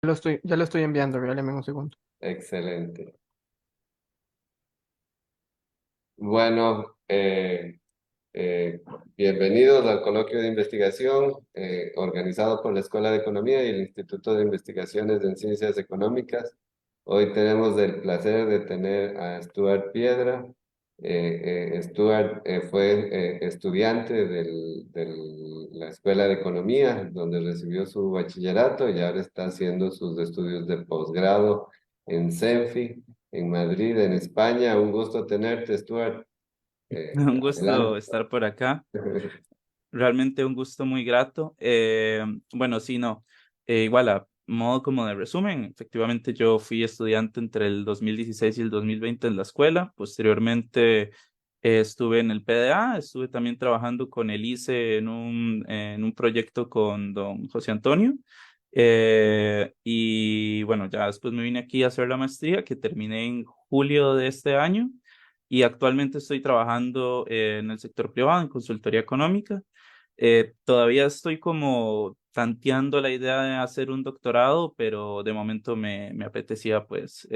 Ya lo estoy enviando, regálame un segundo. Excelente. Bueno, eh, bienvenidos al coloquio de investigación organizado por la Escuela de Economía y el Instituto de Investigaciones en Ciencias Económicas. Hoy tenemos el placer de tener a Stuart Piedra. Stuart fue estudiante de la Escuela de Economía, donde recibió su bachillerato y ahora está haciendo sus estudios de posgrado en CENFI, en Madrid, en España. Un gusto tenerte, Stuart. Un gusto Adelante. estar por acá. Realmente un gusto muy grato. Bueno, sí, no. Igual a modo como de resumen, efectivamente yo fui estudiante entre el 2016 y el 2020 en la escuela. Posteriormente estuve en el PDA, estuve también trabajando con el ICE en un proyecto con don José Antonio. Y bueno, ya después me vine aquí a hacer la maestría que terminé en julio de este año y actualmente estoy trabajando en el sector privado en consultoría económica. Todavía estoy como tanteando la idea de hacer un doctorado, pero de momento me apetecía pues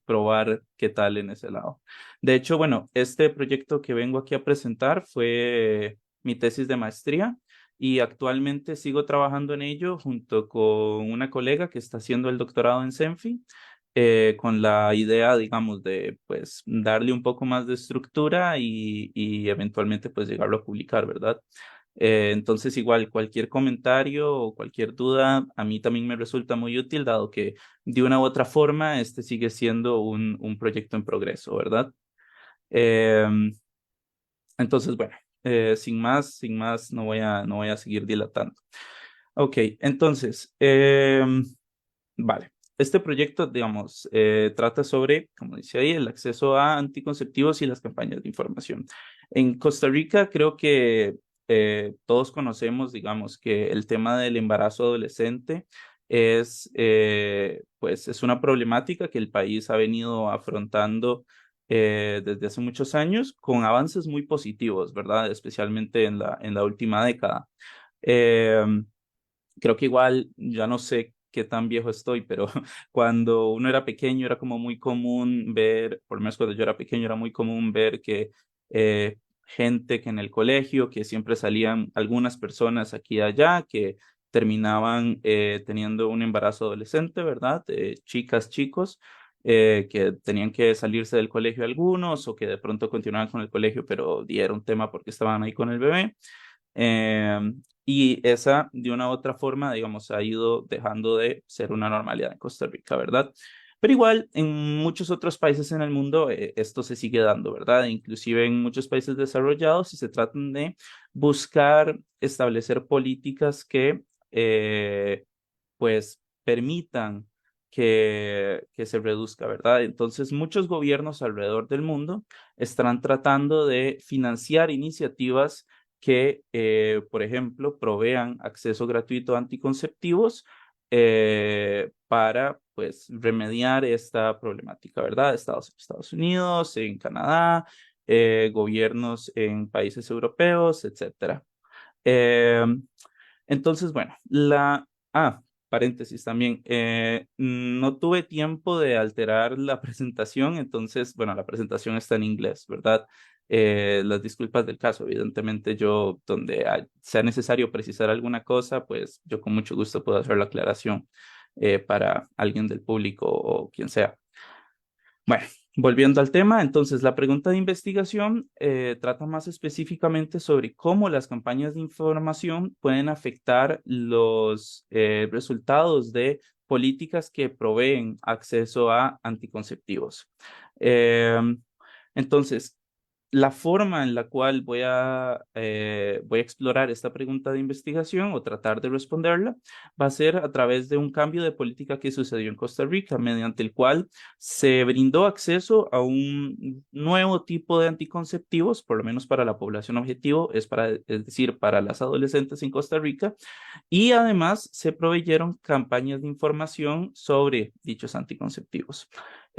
probar qué tal en ese lado. De hecho, bueno, este proyecto que vengo aquí a presentar fue mi tesis de maestría y actualmente sigo trabajando en ello junto con una colega que está haciendo el doctorado en CENFI, con la idea, digamos, de pues darle un poco más de estructura y eventualmente pues llegarlo a publicar, ¿verdad? Entonces, igual, cualquier comentario o cualquier duda a mí también me resulta muy útil, dado que de una u otra forma este sigue siendo un proyecto en progreso, ¿verdad? Em, entonces, bueno, sin más, no voy a seguir dilatando. Ok, entonces, vale. Este proyecto, digamos, trata sobre, como dice ahí, el acceso a anticonceptivos y las campañas de información. En Costa Rica creo que todos conocemos, digamos, que el tema del embarazo adolescente pues, es una problemática que el país ha venido afrontando desde hace muchos años con avances muy positivos, ¿verdad? Especialmente en en la última década. Em, Creo que igual, ya no sé qué tan viejo estoy, pero cuando uno era pequeño era como muy común ver, por lo menos cuando yo era pequeño era muy común ver que gente que en el colegio, que siempre salían algunas personas aquí y allá, que terminaban teniendo un embarazo adolescente, ¿verdad? Chicas, chicos. Que tenían que salirse del colegio algunos o que de pronto continuaban con el colegio, pero era un tema porque estaban ahí con el bebé. Eh, y esa, de una u otra forma, digamos, ha ido dejando de ser una normalidad en Costa Rica, ¿verdad? Pero igual, en muchos otros países en el mundo esto se sigue dando, ¿verdad? Inclusive en muchos países desarrollados, y se tratan de buscar establecer políticas que, pues, permitan que se reduzca, ¿verdad? Entonces, muchos gobiernos alrededor del mundo están tratando de financiar iniciativas que, por ejemplo, provean acceso gratuito a anticonceptivos para, pues, remediar esta problemática, ¿verdad? Estados Unidos, en Canadá, gobiernos en países europeos, etcétera. Eh, entonces, bueno, paréntesis también, no tuve tiempo de alterar la presentación, entonces, bueno, la presentación está en inglés, ¿verdad? Las disculpas del caso, evidentemente yo, donde sea necesario precisar alguna cosa, pues yo con mucho gusto puedo hacer la aclaración para alguien del público o quien sea. Bueno, volviendo al tema, entonces la pregunta de investigación trata más específicamente sobre cómo las campañas de información pueden afectar los resultados de políticas que proveen acceso a anticonceptivos. Em, entonces, la forma en la cual voy a explorar esta pregunta de investigación o tratar de responderla va a ser a través de un cambio de política que sucedió en Costa Rica, mediante el cual se brindó acceso a un nuevo tipo de anticonceptivos, por lo menos para la población objetivo, es decir, para las adolescentes en Costa Rica, y además se proveyeron campañas de información sobre dichos anticonceptivos.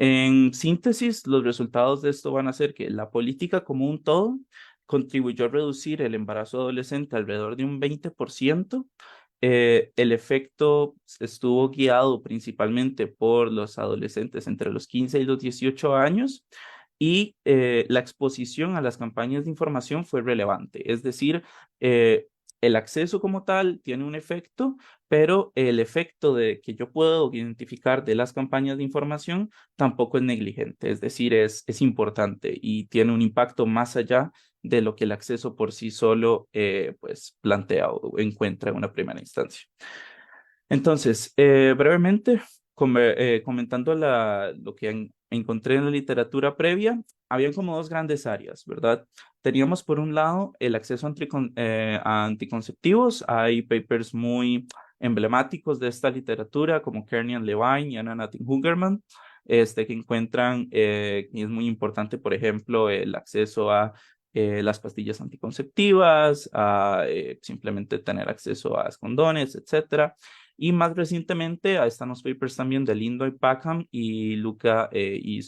En síntesis, los resultados de esto van a ser que la política como un todo contribuyó a reducir el embarazo adolescente alrededor de un 20%, el efecto estuvo guiado principalmente por los adolescentes entre los 15 y los 18 años y la exposición a las campañas de información fue relevante. Es decir, el acceso como tal tiene un efecto, pero el efecto de que yo puedo identificar de las campañas de información tampoco es negligente. Es decir, es importante y tiene un impacto más allá de lo que el acceso por sí solo pues plantea o encuentra en una primera instancia. Entonces, brevemente, comentando lo que encontré en la literatura previa, habían como dos grandes áreas, ¿verdad? Teníamos por un lado el acceso a anticonceptivos. Hay papers muy emblemáticos de esta literatura, como Kearney Levine y Anna Nathan Hungerman, que encuentran que es muy importante, por ejemplo, el acceso a las pastillas anticonceptivas, a simplemente tener acceso a condones, etcétera. Y más recientemente están los papers también de Lindoy Packham y Luca y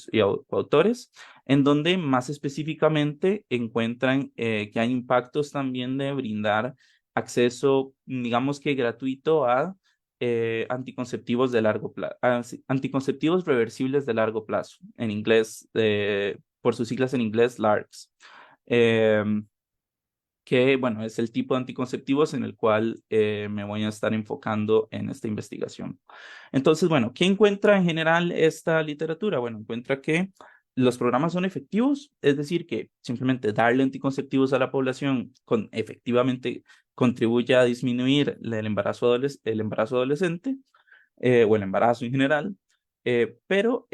coautores, en donde más específicamente encuentran que hay impactos también de brindar acceso, digamos que gratuito a anticonceptivos de largo plazo, anticonceptivos reversibles de largo plazo, en inglés, por sus siglas en inglés, LARCs. Que, bueno, es el tipo de anticonceptivos en el cual me voy a estar enfocando en esta investigación. Entonces, bueno, ¿qué encuentra en general esta literatura? Bueno, encuentra que los programas son efectivos, es decir, que simplemente darle anticonceptivos a la población efectivamente contribuye a disminuir el embarazo adolescente o el embarazo en general. Pero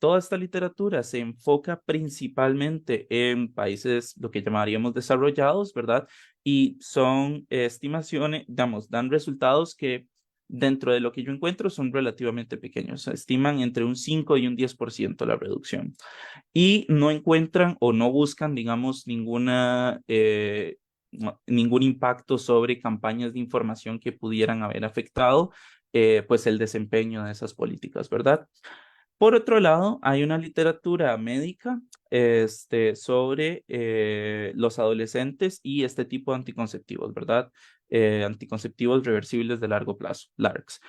toda esta literatura se enfoca principalmente en países, lo que llamaríamos desarrollados, ¿verdad? Y son estimaciones, digamos, dan resultados que dentro de lo que yo encuentro son relativamente pequeños. Se estiman entre un 5 y un 10% la reducción. Y no encuentran o no buscan, digamos, ningún impacto sobre campañas de información que pudieran haber afectado pues el desempeño de esas políticas, ¿verdad? Por otro lado, hay una literatura médica sobre los adolescentes y este tipo de anticonceptivos, ¿verdad? Anticonceptivos reversibles de largo plazo, LARCs.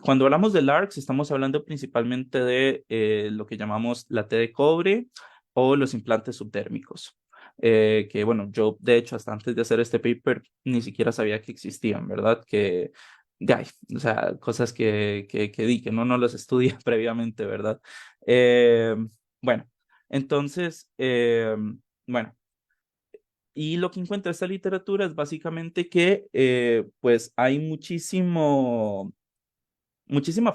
Cuando hablamos de LARCs, estamos hablando principalmente de lo que llamamos la T de cobre o los implantes subdérmicos. Que bueno, yo de hecho hasta antes de hacer este paper ni siquiera sabía que existían, ¿verdad? Ya, o sea, cosas que no los estudia previamente, ¿verdad? Eh, bueno, entonces, bueno, y lo que encuentra esta literatura es básicamente que pues hay muchísima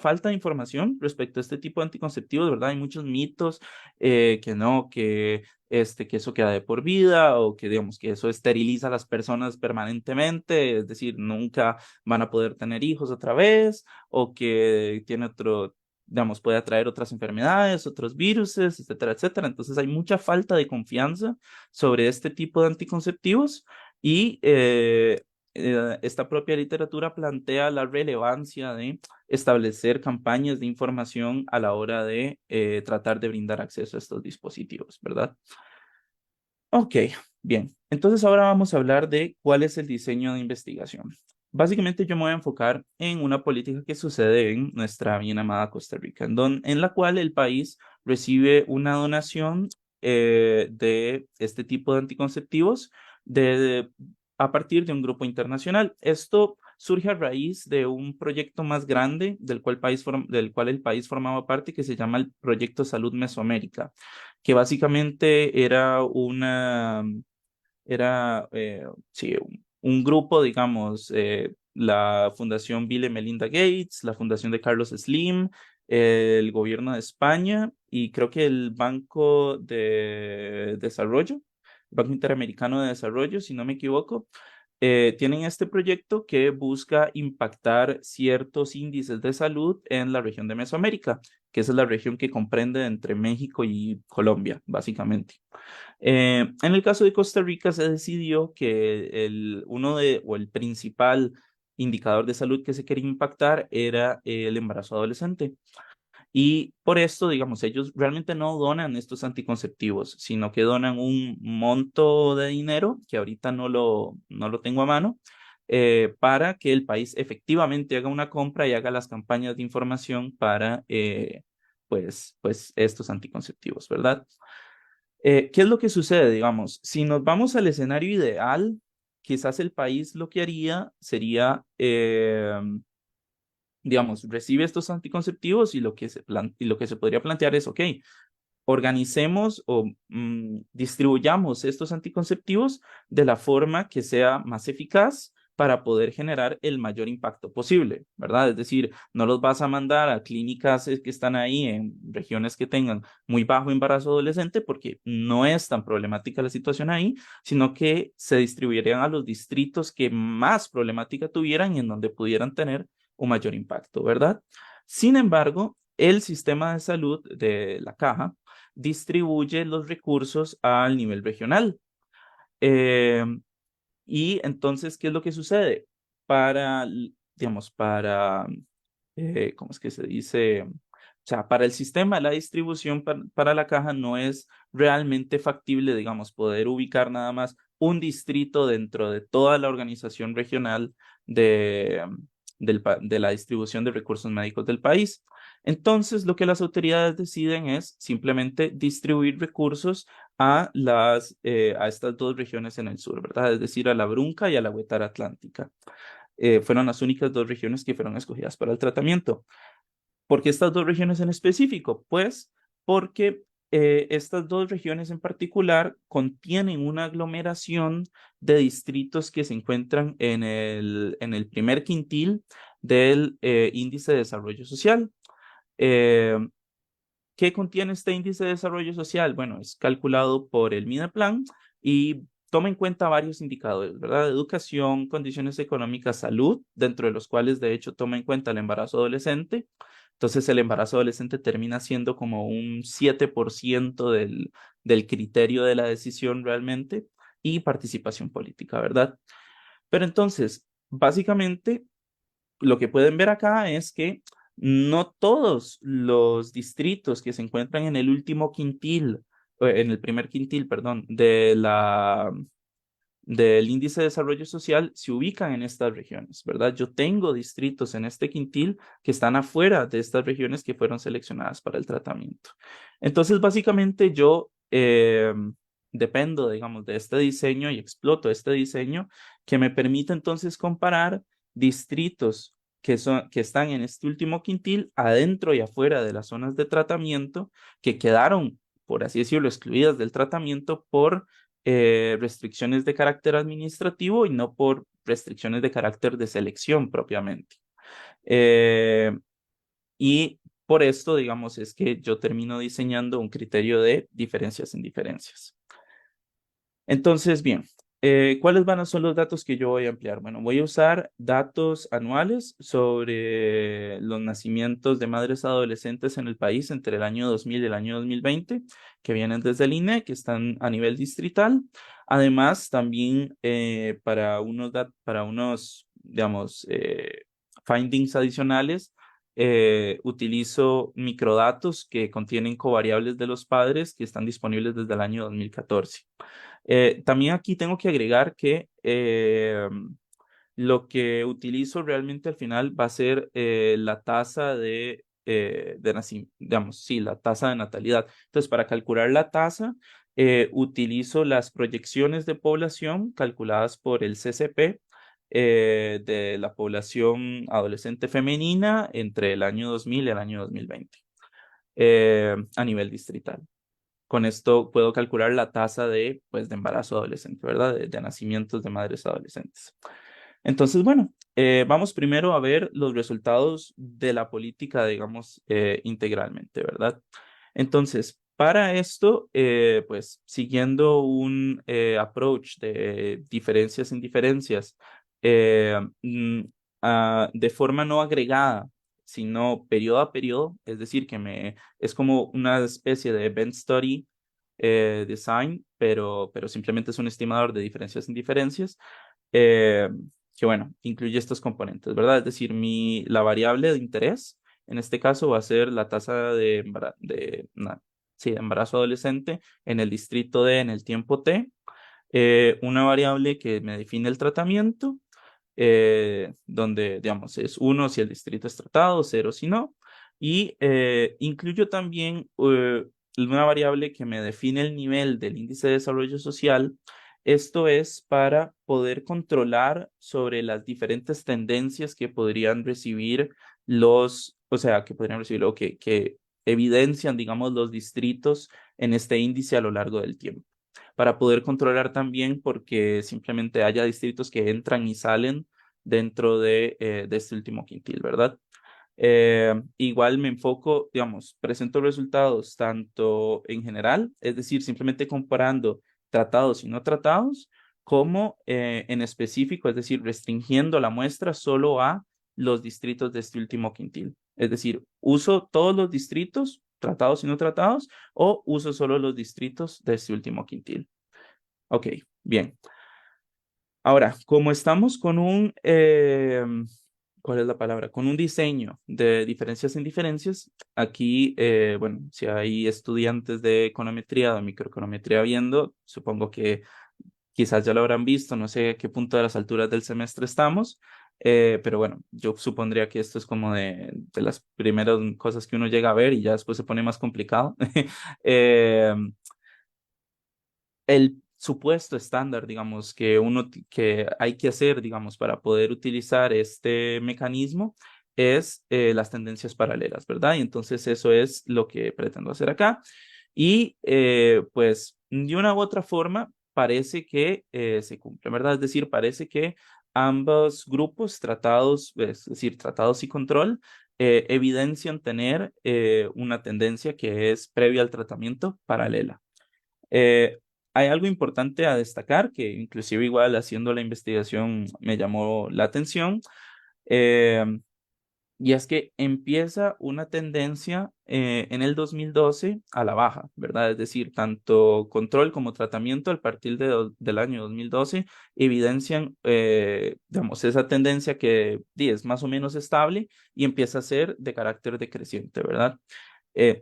falta de información respecto a este tipo de anticonceptivos, ¿verdad? Hay muchos mitos que no, que eso queda de por vida o que digamos que eso esteriliza a las personas permanentemente, es decir, nunca van a poder tener hijos otra vez o que tiene digamos, puede atraer otras enfermedades, otros virus, etcétera, etcétera. Entonces hay mucha falta de confianza sobre este tipo de anticonceptivos y esta propia literatura plantea la relevancia de establecer campañas de información a la hora de tratar de brindar acceso a estos dispositivos, ¿verdad? Ok, bien. Entonces ahora vamos a hablar de cuál es el diseño de investigación. Básicamente yo me voy a enfocar en una política que sucede en nuestra bien amada Costa Rica, en la cual el país recibe una donación de este tipo de anticonceptivos de, a partir de un grupo internacional. Esto surge a raíz de un proyecto más grande del cual el país formaba parte, que se llama el Proyecto Salud Mesoamérica, que básicamente sí, un grupo, digamos, la Fundación Bill y Melinda Gates, la Fundación de Carlos Slim, el gobierno de España y creo que el Banco de Desarrollo, Banco Interamericano de Desarrollo, si no me equivoco, tienen este proyecto que busca impactar ciertos índices de salud en la región de Mesoamérica, que esa es la región que comprende entre México y Colombia, básicamente. En el caso de Costa Rica se decidió que o el principal indicador de salud que se quería impactar era el embarazo adolescente. Y por esto, digamos, ellos realmente no donan estos anticonceptivos, sino que donan un monto de dinero, que ahorita no lo tengo a mano, para que el país efectivamente haga una compra y haga las campañas de información para pues estos anticonceptivos, ¿verdad? ¿Qué es lo que sucede? Digamos, si nos vamos al escenario ideal, quizás el país lo que haría sería, digamos, recibe estos anticonceptivos y y lo que se podría plantear es, ok, organicemos o distribuyamos estos anticonceptivos de la forma que sea más eficaz para poder generar el mayor impacto posible, ¿verdad? Es decir, no los vas a mandar a clínicas que están ahí en regiones que tengan muy bajo embarazo adolescente porque no es tan problemática la situación ahí, sino que se distribuirían a los distritos que más problemática tuvieran y en donde pudieran tener un mayor impacto, ¿verdad? Sin embargo, el sistema de salud de la caja distribuye los recursos al nivel regional. Eh, y entonces, ¿qué es lo que sucede? Digamos, ¿cómo es que se dice? O sea, para el sistema, la distribución para la caja no es realmente factible, digamos, poder ubicar nada más un distrito dentro de toda la organización regional de, de la distribución de recursos médicos del país. Entonces, lo que las autoridades deciden es simplemente distribuir recursos a estas dos regiones en el sur, ¿verdad? Es decir, a la Brunca y a la Huetara Atlántica. Fueron las únicas dos regiones que fueron escogidas para el tratamiento. ¿Por qué estas dos regiones en específico? Pues porque estas dos regiones en particular contienen una aglomeración de distritos que se encuentran en el primer quintil del índice de desarrollo social. Eh, ¿Qué contiene este índice de desarrollo social? Bueno, es calculado por el MINEPLAN y toma en cuenta varios indicadores, ¿verdad? Educación, condiciones económicas, salud, dentro de los cuales de hecho toma en cuenta el embarazo adolescente. Entonces el embarazo adolescente termina siendo como un 7% del criterio de la decisión realmente y participación política, ¿verdad? Pero entonces, básicamente lo que pueden ver acá es que no todos los distritos que se encuentran en el último quintil, en el primer quintil, perdón, del índice de desarrollo social se ubican en estas regiones, ¿verdad? Yo tengo distritos en este quintil que están afuera de estas regiones que fueron seleccionadas para el tratamiento. Entonces, básicamente yo dependo, digamos, de este diseño y exploto este diseño que me permite entonces comparar distritos que están en este último quintil adentro y afuera de las zonas de tratamiento que quedaron, por así decirlo, excluidas del tratamiento por restricciones de carácter administrativo y no por restricciones de carácter de selección propiamente. Eh, y por esto, digamos, es que yo termino diseñando un criterio de diferencias en diferencias. Entonces, bien, ¿cuáles van a ser los datos que yo voy a emplear? Bueno, voy a usar datos anuales sobre los nacimientos de madres adolescentes en el país entre el año 2000 y el año 2020, que vienen desde el INE, que están a nivel distrital. Además, también para unos, digamos, findings adicionales, utilizo microdatos que contienen covariables de los padres que están disponibles desde el año 2014. También aquí tengo que agregar que lo que utilizo realmente al final va a ser la tasa de nacimiento, digamos, sí, la tasa de natalidad. Entonces, para calcular la tasa, utilizo las proyecciones de población calculadas por el CCP de la población adolescente femenina entre el año 2000 y el año 2020 a nivel distrital. Con esto puedo calcular la tasa pues, de embarazo adolescente, ¿verdad? De nacimientos de madres adolescentes. Entonces, bueno, vamos primero a ver los resultados de la política, digamos, integralmente, ¿verdad? Entonces, para esto, pues siguiendo un approach de diferencias en diferencias, eh, mm, de forma no agregada, sino periodo a periodo, es decir, es como una especie de event study design, pero simplemente es un estimador de diferencias en diferencias. Eh, que bueno, incluye estos componentes, ¿verdad? Es decir, la variable de interés, en este caso va a ser la tasa sí, de embarazo adolescente en el distrito D en el tiempo T, una variable que me define el tratamiento donde, digamos, es 1 si el distrito es tratado, 0 si no. Y incluyo también una variable que me define el nivel del índice de desarrollo social. Esto es para poder controlar sobre las diferentes tendencias que podrían recibir o sea, que podrían recibir o que evidencian, digamos, los distritos en este índice a lo largo del tiempo. Para poder controlar también porque simplemente haya distritos que entran y salen dentro de este último quintil, ¿verdad? Igual me enfoco, digamos, presento resultados tanto en general, es decir, simplemente comparando tratados y no tratados, como en específico, es decir, restringiendo la muestra solo a los distritos de este último quintil. Es decir, uso todos los distritos, tratados y no tratados, o uso solo los distritos de este último quintil. Ok, bien. Ahora, como estamos con ¿cuál es la palabra? Con un diseño de diferencias en diferencias, aquí, bueno, si hay estudiantes de econometría o de microeconometría viendo, supongo que quizás ya lo habrán visto, no sé a qué punto de las alturas del semestre estamos, pero bueno, yo supondría que esto es como de las primeras cosas que uno llega a ver y ya después se pone más complicado. Eh, el supuesto estándar, digamos, que hay que hacer, digamos, para poder utilizar este mecanismo es las tendencias paralelas, ¿verdad? Y entonces eso es lo que pretendo hacer acá. Y pues de una u otra forma parece que se cumple, ¿verdad? Es decir, parece que ambos grupos tratados, es decir, tratados y control, evidencian tener una tendencia que es previa al tratamiento paralela. Eh, Hay algo importante a destacar que inclusive igual haciendo la investigación me llamó la atención, eh, y es que empieza una tendencia en el 2012 a la baja, ¿verdad? Es decir, tanto control como tratamiento a partir del año 2012 evidencian, digamos, esa tendencia que es más o menos estable y empieza a ser de carácter decreciente, ¿verdad?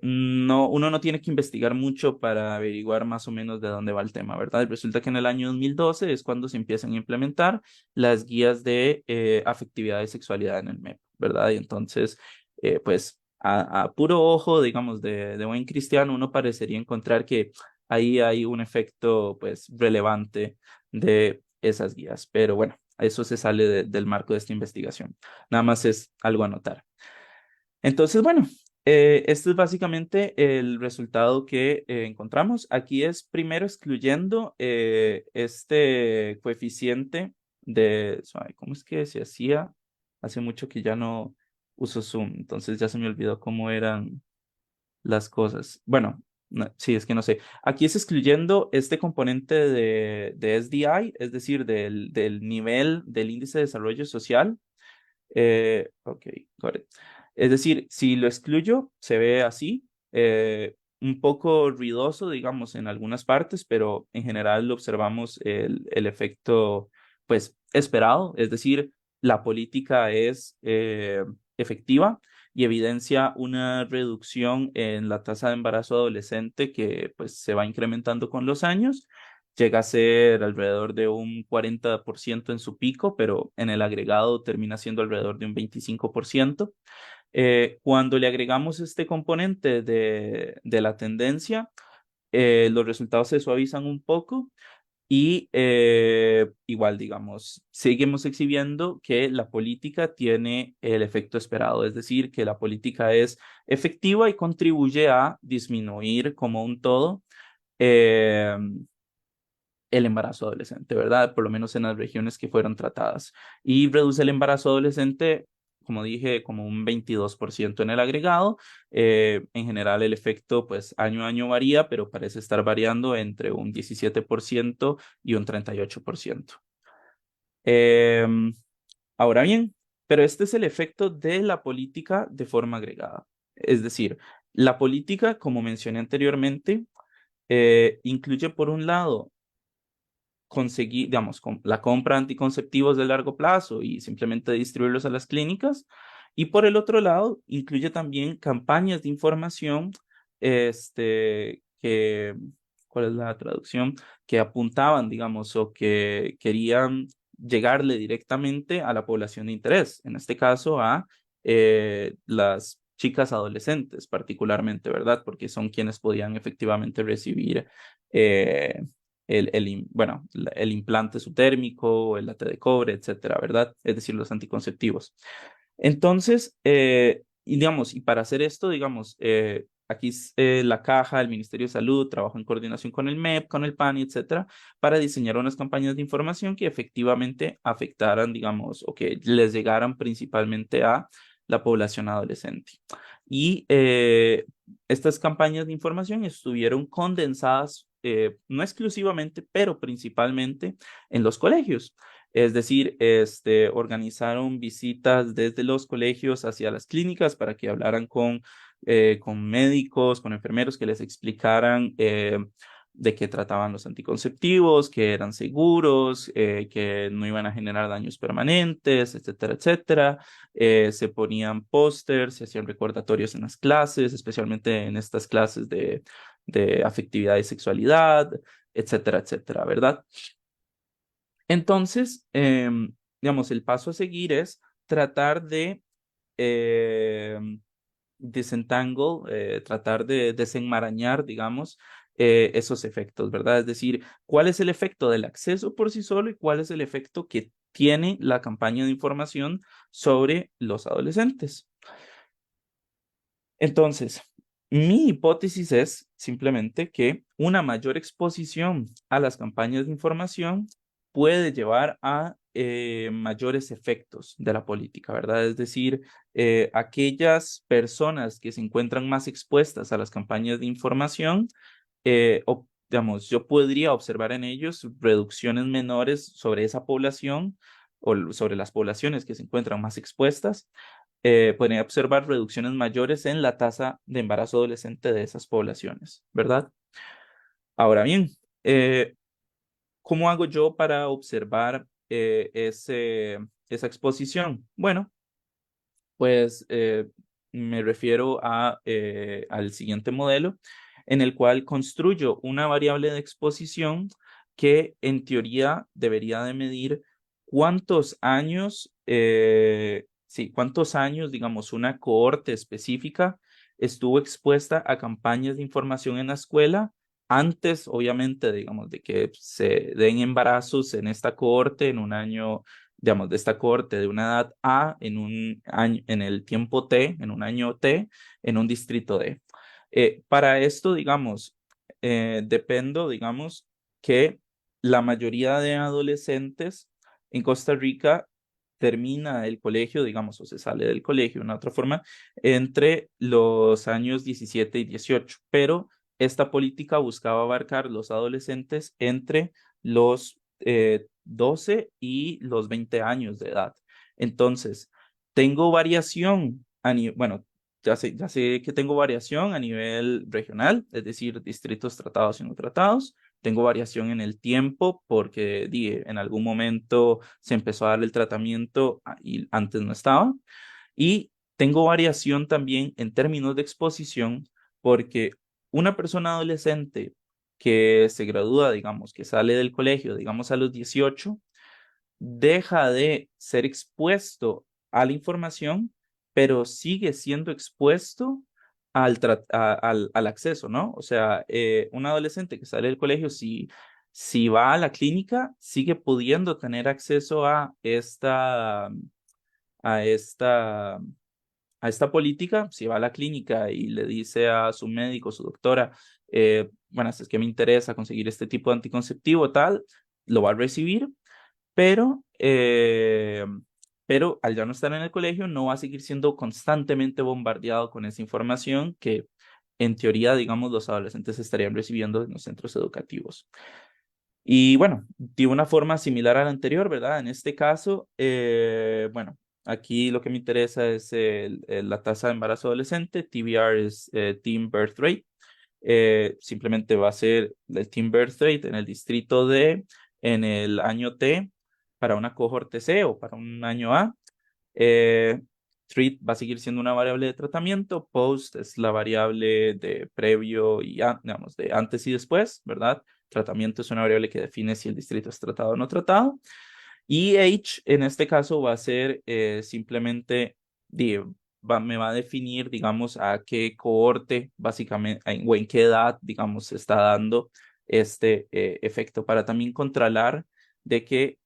No, uno no tiene que investigar mucho para averiguar más o menos de dónde va el tema, ¿verdad? Resulta que en el año 2012 es cuando se empiezan a implementar las guías de afectividad y sexualidad en el MEP, ¿verdad? Y entonces, pues a puro ojo, digamos, de buen cristiano, uno parecería encontrar que ahí hay un efecto, pues, relevante de esas guías, pero bueno, eso se sale del marco de esta investigación. Nada más es algo a notar. Entonces, bueno, este es básicamente el resultado que encontramos. Aquí es primero excluyendo este coeficiente ay, ¿cómo es que se hacía? Hace mucho que ya no uso Zoom, entonces ya se me olvidó cómo eran las cosas. Bueno, sí, es que no sé. Aquí es excluyendo este componente de SDI, es decir, del nivel del índice de desarrollo social. Ok, got it. Es decir, si lo excluyo, se ve así, un poco ruidoso, digamos, en algunas partes, pero en general observamos el efecto, pues, esperado. Es decir, la política es efectiva y evidencia una reducción en la tasa de embarazo adolescente que, pues, se va incrementando con los años. Llega a ser alrededor de un 40% en su pico, pero en el agregado termina siendo alrededor de un 25%. Cuando le agregamos este componente de la tendencia, los resultados se suavizan un poco y igual, digamos, seguimos exhibiendo que la política tiene el efecto esperado, es decir, que la política es efectiva y contribuye a disminuir como un todo. eh, el embarazo adolescente, ¿verdad? Por lo menos en las regiones que fueron tratadas. Y reduce el embarazo adolescente, como dije, como un 22% en el agregado. En general, el efecto, pues, año a año varía, pero parece estar variando entre un 17% y un 38%. Eh, Ahora bien, pero este es el efecto de la política de forma agregada. Es decir, la política, como mencioné anteriormente, incluye por un lado conseguir, digamos, la compra de anticonceptivos de largo plazo y simplemente distribuirlos a las clínicas. Y por el otro lado, incluye también campañas de información, que, ¿cuál es la traducción? Que apuntaban, digamos, o que querían llegarle directamente a la población de interés, en este caso a las chicas adolescentes particularmente, ¿verdad? Porque son quienes podían efectivamente recibir eh, bueno, el implante subtérmico, el late de cobre, etcétera, ¿verdad? Es decir, los anticonceptivos. Entonces, y digamos, y para hacer esto, digamos, aquí la caja, el Ministerio de Salud, trabaja en coordinación con el MEP, con el PANI, etcétera, para diseñar unas campañas de información que efectivamente afectaran, digamos, o que les llegaran principalmente a la población adolescente. Y estas campañas de información estuvieron condensadas, no exclusivamente, pero principalmente en los colegios. Es decir, organizaron visitas desde los colegios hacia las clínicas para que hablaran con médicos, con enfermeros que les explicaran de qué trataban los anticonceptivos, que eran seguros, que no iban a generar daños permanentes, etcétera, etcétera. Se ponían pósters, se hacían recordatorios en las clases, especialmente en estas clases de afectividad y sexualidad, etcétera, etcétera, ¿verdad? Entonces, digamos, el paso a seguir es tratar de tratar de desenmarañar, digamos, esos efectos, ¿verdad? Es decir, ¿cuál es el efecto del acceso por sí solo y cuál es el efecto que tiene la campaña de información sobre los adolescentes? Entonces, mi hipótesis es simplemente que una mayor exposición a las campañas de información puede llevar a mayores efectos de la política, ¿verdad? Es decir, aquellas personas que se encuentran más expuestas a las campañas de información, digamos, yo podría observar en ellos reducciones menores sobre esa población o sobre las poblaciones que se encuentran más expuestas, pueden observar reducciones mayores en la tasa de embarazo adolescente de esas poblaciones, ¿verdad? Ahora bien, ¿cómo hago yo para observar esa exposición? Bueno, pues me refiero al siguiente modelo en el cual construyo una variable de exposición que en teoría debería de medir cuántos años, digamos, una cohorte específica estuvo expuesta a campañas de información en la escuela antes, obviamente, digamos, de que se den embarazos en esta cohorte en un año, digamos, de esta cohorte de una edad A en un año, en el tiempo T, en un año T, en un distrito D. Para esto, digamos, dependo, digamos, que la mayoría de adolescentes en Costa Rica termina el colegio, digamos, o se sale del colegio de una otra forma, entre los años 17 y 18, pero esta política buscaba abarcar los adolescentes entre los 12 y los 20 años de edad. Entonces, tengo variación bueno, ya sé que tengo variación a nivel regional, es decir, distritos tratados y no tratados. Tengo variación en el tiempo porque en algún momento se empezó a dar el tratamiento y antes no estaba. Y tengo variación también en términos de exposición porque una persona adolescente que se gradúa, digamos, que sale del colegio, digamos, a los 18, deja de ser expuesto a la información, pero sigue siendo expuesto al acceso, ¿no? O sea, un adolescente que sale del colegio, si va a la clínica, sigue pudiendo tener acceso a esta, a esta política. Si va a la clínica y le dice a su médico, su doctora, bueno, es que me interesa conseguir este tipo de anticonceptivo, tal, lo va a recibir, pero, eh, pero al ya no estar en el colegio, no va a seguir siendo constantemente bombardeado con esa información que en teoría, digamos, los adolescentes estarían recibiendo en los centros educativos. Y bueno, de una forma similar a la anterior, ¿verdad? En este caso, bueno, aquí lo que me interesa es la tasa de embarazo adolescente. TBR es Teen Birth Rate. Simplemente va a ser el Teen Birth Rate en el distrito D, en el año T, para una cohorte C o para un año A. Eh, Treat va a seguir siendo una variable de tratamiento. Post es la variable de previo y, digamos, de antes y después, ¿verdad? Tratamiento es una variable que define si el distrito es tratado o no tratado. Y age en este caso va a ser simplemente, me va a definir, digamos, a qué cohorte básicamente, o en qué edad, digamos, se está dando este efecto para también controlar de que,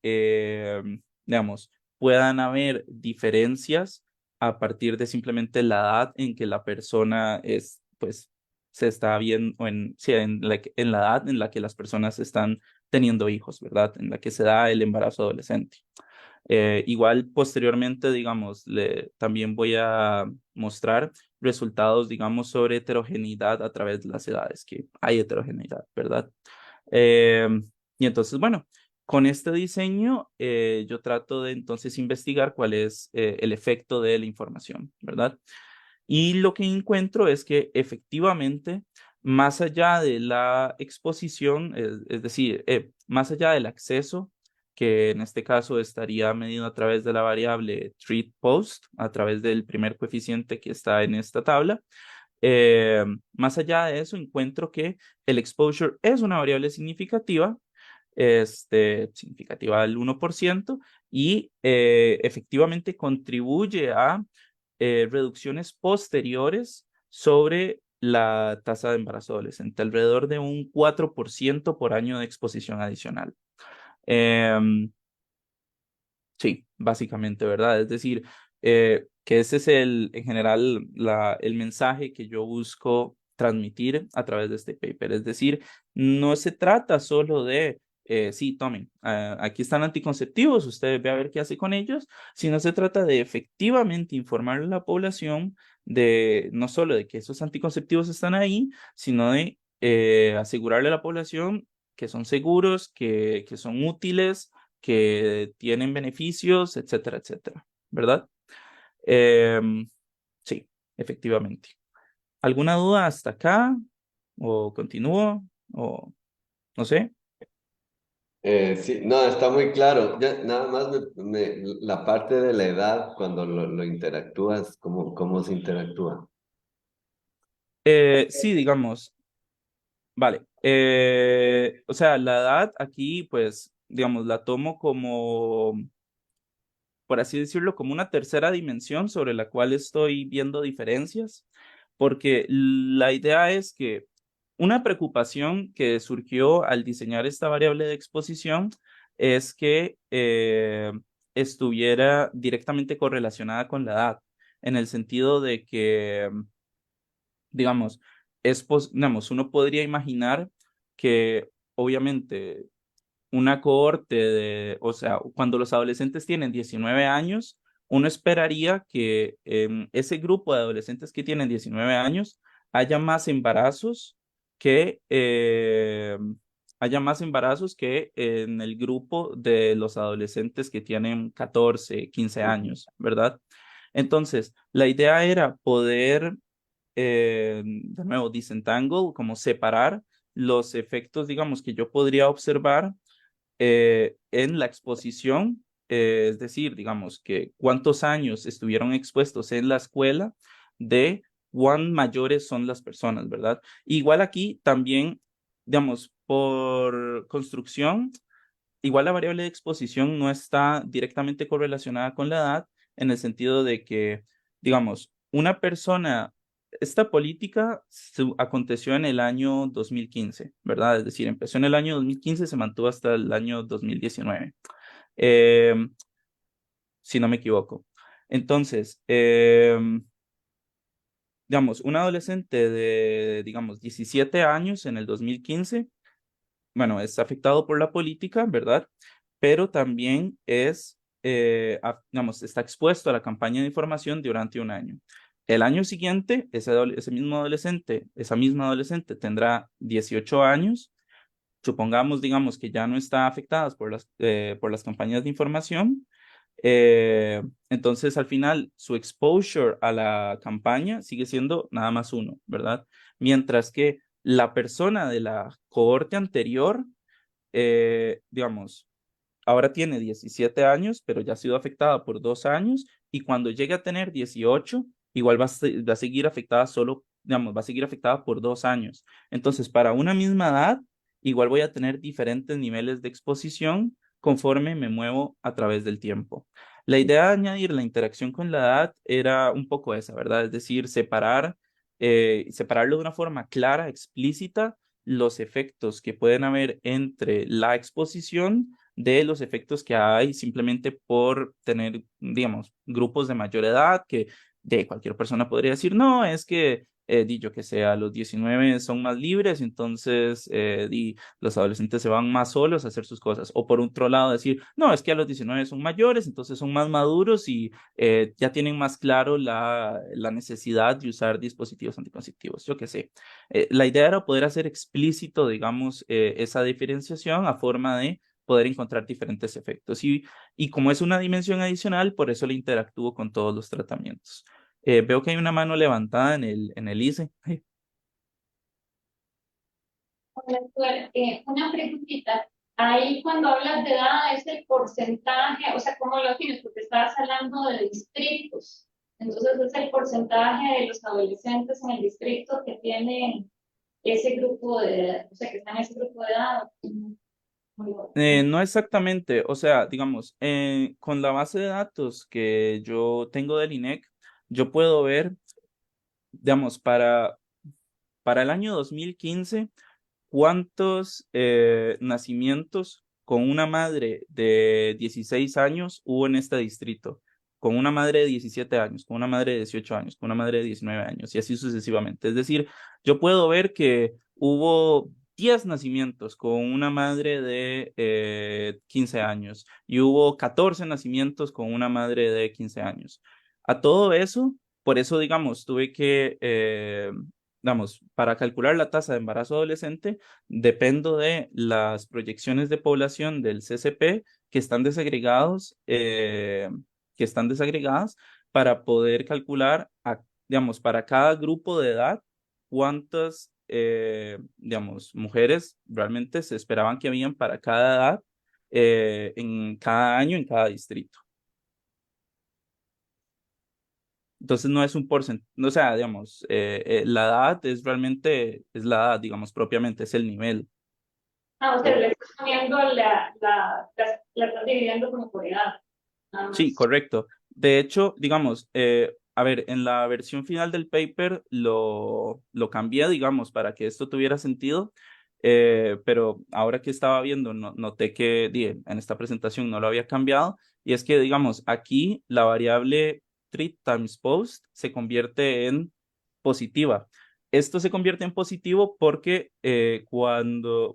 digamos, puedan haber diferencias a partir de simplemente la edad en que la persona es, pues, se está viendo, o en, sí, en la edad en la que las personas están teniendo hijos, ¿verdad? En la que se da el embarazo adolescente. Igual posteriormente, digamos, también voy a mostrar resultados, digamos, sobre heterogeneidad a través de las edades, que hay heterogeneidad, ¿verdad? Eh, y entonces, bueno, con este diseño yo trato de entonces investigar cuál es el efecto de la información, ¿verdad? Y lo que encuentro es que efectivamente, más allá de la exposición, es decir, más allá del acceso, que en este caso estaría medido a través de la variable treat post, a través del primer coeficiente que está en esta tabla, más allá de eso, encuentro que el exposure es una variable significativa, significativa del 1%, y efectivamente contribuye a reducciones posteriores sobre la tasa de embarazo adolescente, alrededor de un 4% por año de exposición adicional. Em, sí, básicamente, ¿verdad? Es decir, que ese es en general, el mensaje que yo busco transmitir a través de este paper. Es decir, no se trata solo de, sí, tomen, aquí están anticonceptivos, ustedes ve a ver qué hace con ellos, sino se trata de efectivamente informar a la población de, no solo de que esos anticonceptivos están ahí, sino de asegurarle a la población que son seguros, que son útiles, que tienen beneficios, etcétera, etcétera, ¿verdad? Em, sí, efectivamente. ¿Alguna duda hasta acá? ¿O continúo? ¿O no sé? Sí, no, está muy claro. Ya, nada más la parte de la edad, cuando lo interactúas, ¿cómo se interactúa? Sí, digamos, vale. O sea, la edad aquí, pues, digamos, la tomo como, por así decirlo, como una tercera dimensión sobre la cual estoy viendo diferencias, porque la idea es que una preocupación que surgió al diseñar esta variable de exposición es que estuviera directamente correlacionada con la edad, en el sentido de que, digamos, digamos, uno podría imaginar que obviamente una cohorte o sea, cuando los adolescentes tienen 19 años, uno esperaría que en ese grupo de adolescentes que tienen 19 años haya más embarazos que, haya más embarazos que en el grupo de los adolescentes que tienen 14, 15 años, ¿verdad? Entonces, la idea era poder, de nuevo, disentangle, como separar los efectos, digamos, que yo podría observar en la exposición, es decir, digamos que cuántos años estuvieron expuestos en la escuela de cuán mayores son las personas, ¿verdad? Igual aquí también, digamos, por construcción, igual la variable de exposición no está directamente correlacionada con la edad en el sentido de que, digamos, una persona, esta política aconteció en el año 2015, ¿verdad? Es decir, empezó en el año 2015 y se mantuvo hasta el año 2019, eh, si no me equivoco. Entonces, digamos, un adolescente de, digamos, 17 años en el 2015, bueno, es afectado por la política, ¿verdad? Pero también es, digamos, está expuesto a la campaña de información durante un año. El año siguiente, ese mismo adolescente, esa misma adolescente tendrá 18 años. Supongamos, digamos, que ya no está afectada por las campañas de información. Entonces, al final, su exposure a la campaña sigue siendo nada más uno, ¿verdad? Mientras que la persona de la cohorte anterior, digamos, ahora tiene 17 años, pero ya ha sido afectada por 2 años, y cuando llegue a tener 18, igual va a seguir afectada solo, digamos, va a seguir afectada por 2 años. Entonces, para una misma edad, igual voy a tener diferentes niveles de exposición conforme me muevo a través del tiempo. La idea de añadir la interacción con la edad era un poco esa, ¿verdad? Es decir, separarlo de una forma clara, explícita, los efectos que pueden haber entre la exposición de los efectos que hay simplemente por tener, digamos, grupos de mayor edad que de cualquier persona podría decir, no, es que, yo que sé, a los 19 son más libres, entonces los adolescentes se van más solos a hacer sus cosas. O por otro lado decir, no, es que a los 19 son mayores, entonces son más maduros y ya tienen más claro la necesidad de usar dispositivos anticonceptivos, yo que sé. La idea era poder hacer explícito, digamos, esa diferenciación a forma de poder encontrar diferentes efectos. Y como es una dimensión adicional, por eso le interactúo con todos los tratamientos. Veo que hay una mano levantada en el ICE. Hola, una preguntita. Ahí cuando hablas de edad es el porcentaje, o sea, ¿cómo lo tienes? Porque estabas hablando de distritos. Entonces es el porcentaje de los adolescentes en el distrito que tienen ese grupo de edad, o sea, que están en ese grupo de edad. No exactamente, o sea, digamos, con la base de datos que yo tengo del INEC, yo puedo ver, digamos, para el año 2015 cuántos nacimientos con una madre de 16 años hubo en este distrito, con una madre de 17 años, con una madre de 18 años, con una madre de 19 años y así sucesivamente. Es decir, yo puedo ver que hubo 10 nacimientos con una madre de 15 años y hubo 14 nacimientos con una madre de 15 años. A todo eso, por eso, digamos, tuve que para calcular la tasa de embarazo adolescente, dependo de las proyecciones de población del CCP que están desagregadas para poder calcular, digamos, para cada grupo de edad, cuántas, digamos, mujeres realmente se esperaban que habían para cada edad en cada año, en cada distrito. Entonces no es un porcentaje, o sea, digamos, la edad es realmente, es la edad, digamos, propiamente, es el nivel. Ah, o sea, le estás poniendo la estás dividiendo como por edad, nada Sí, más. correcto. De hecho, digamos, a ver, en la versión final del paper lo cambié, digamos, para que esto tuviera sentido, pero ahora que estaba viendo, noté que en esta presentación no lo había cambiado, y es que, digamos, aquí la variable treat times post se convierte en positiva. Esto se convierte en positivo porque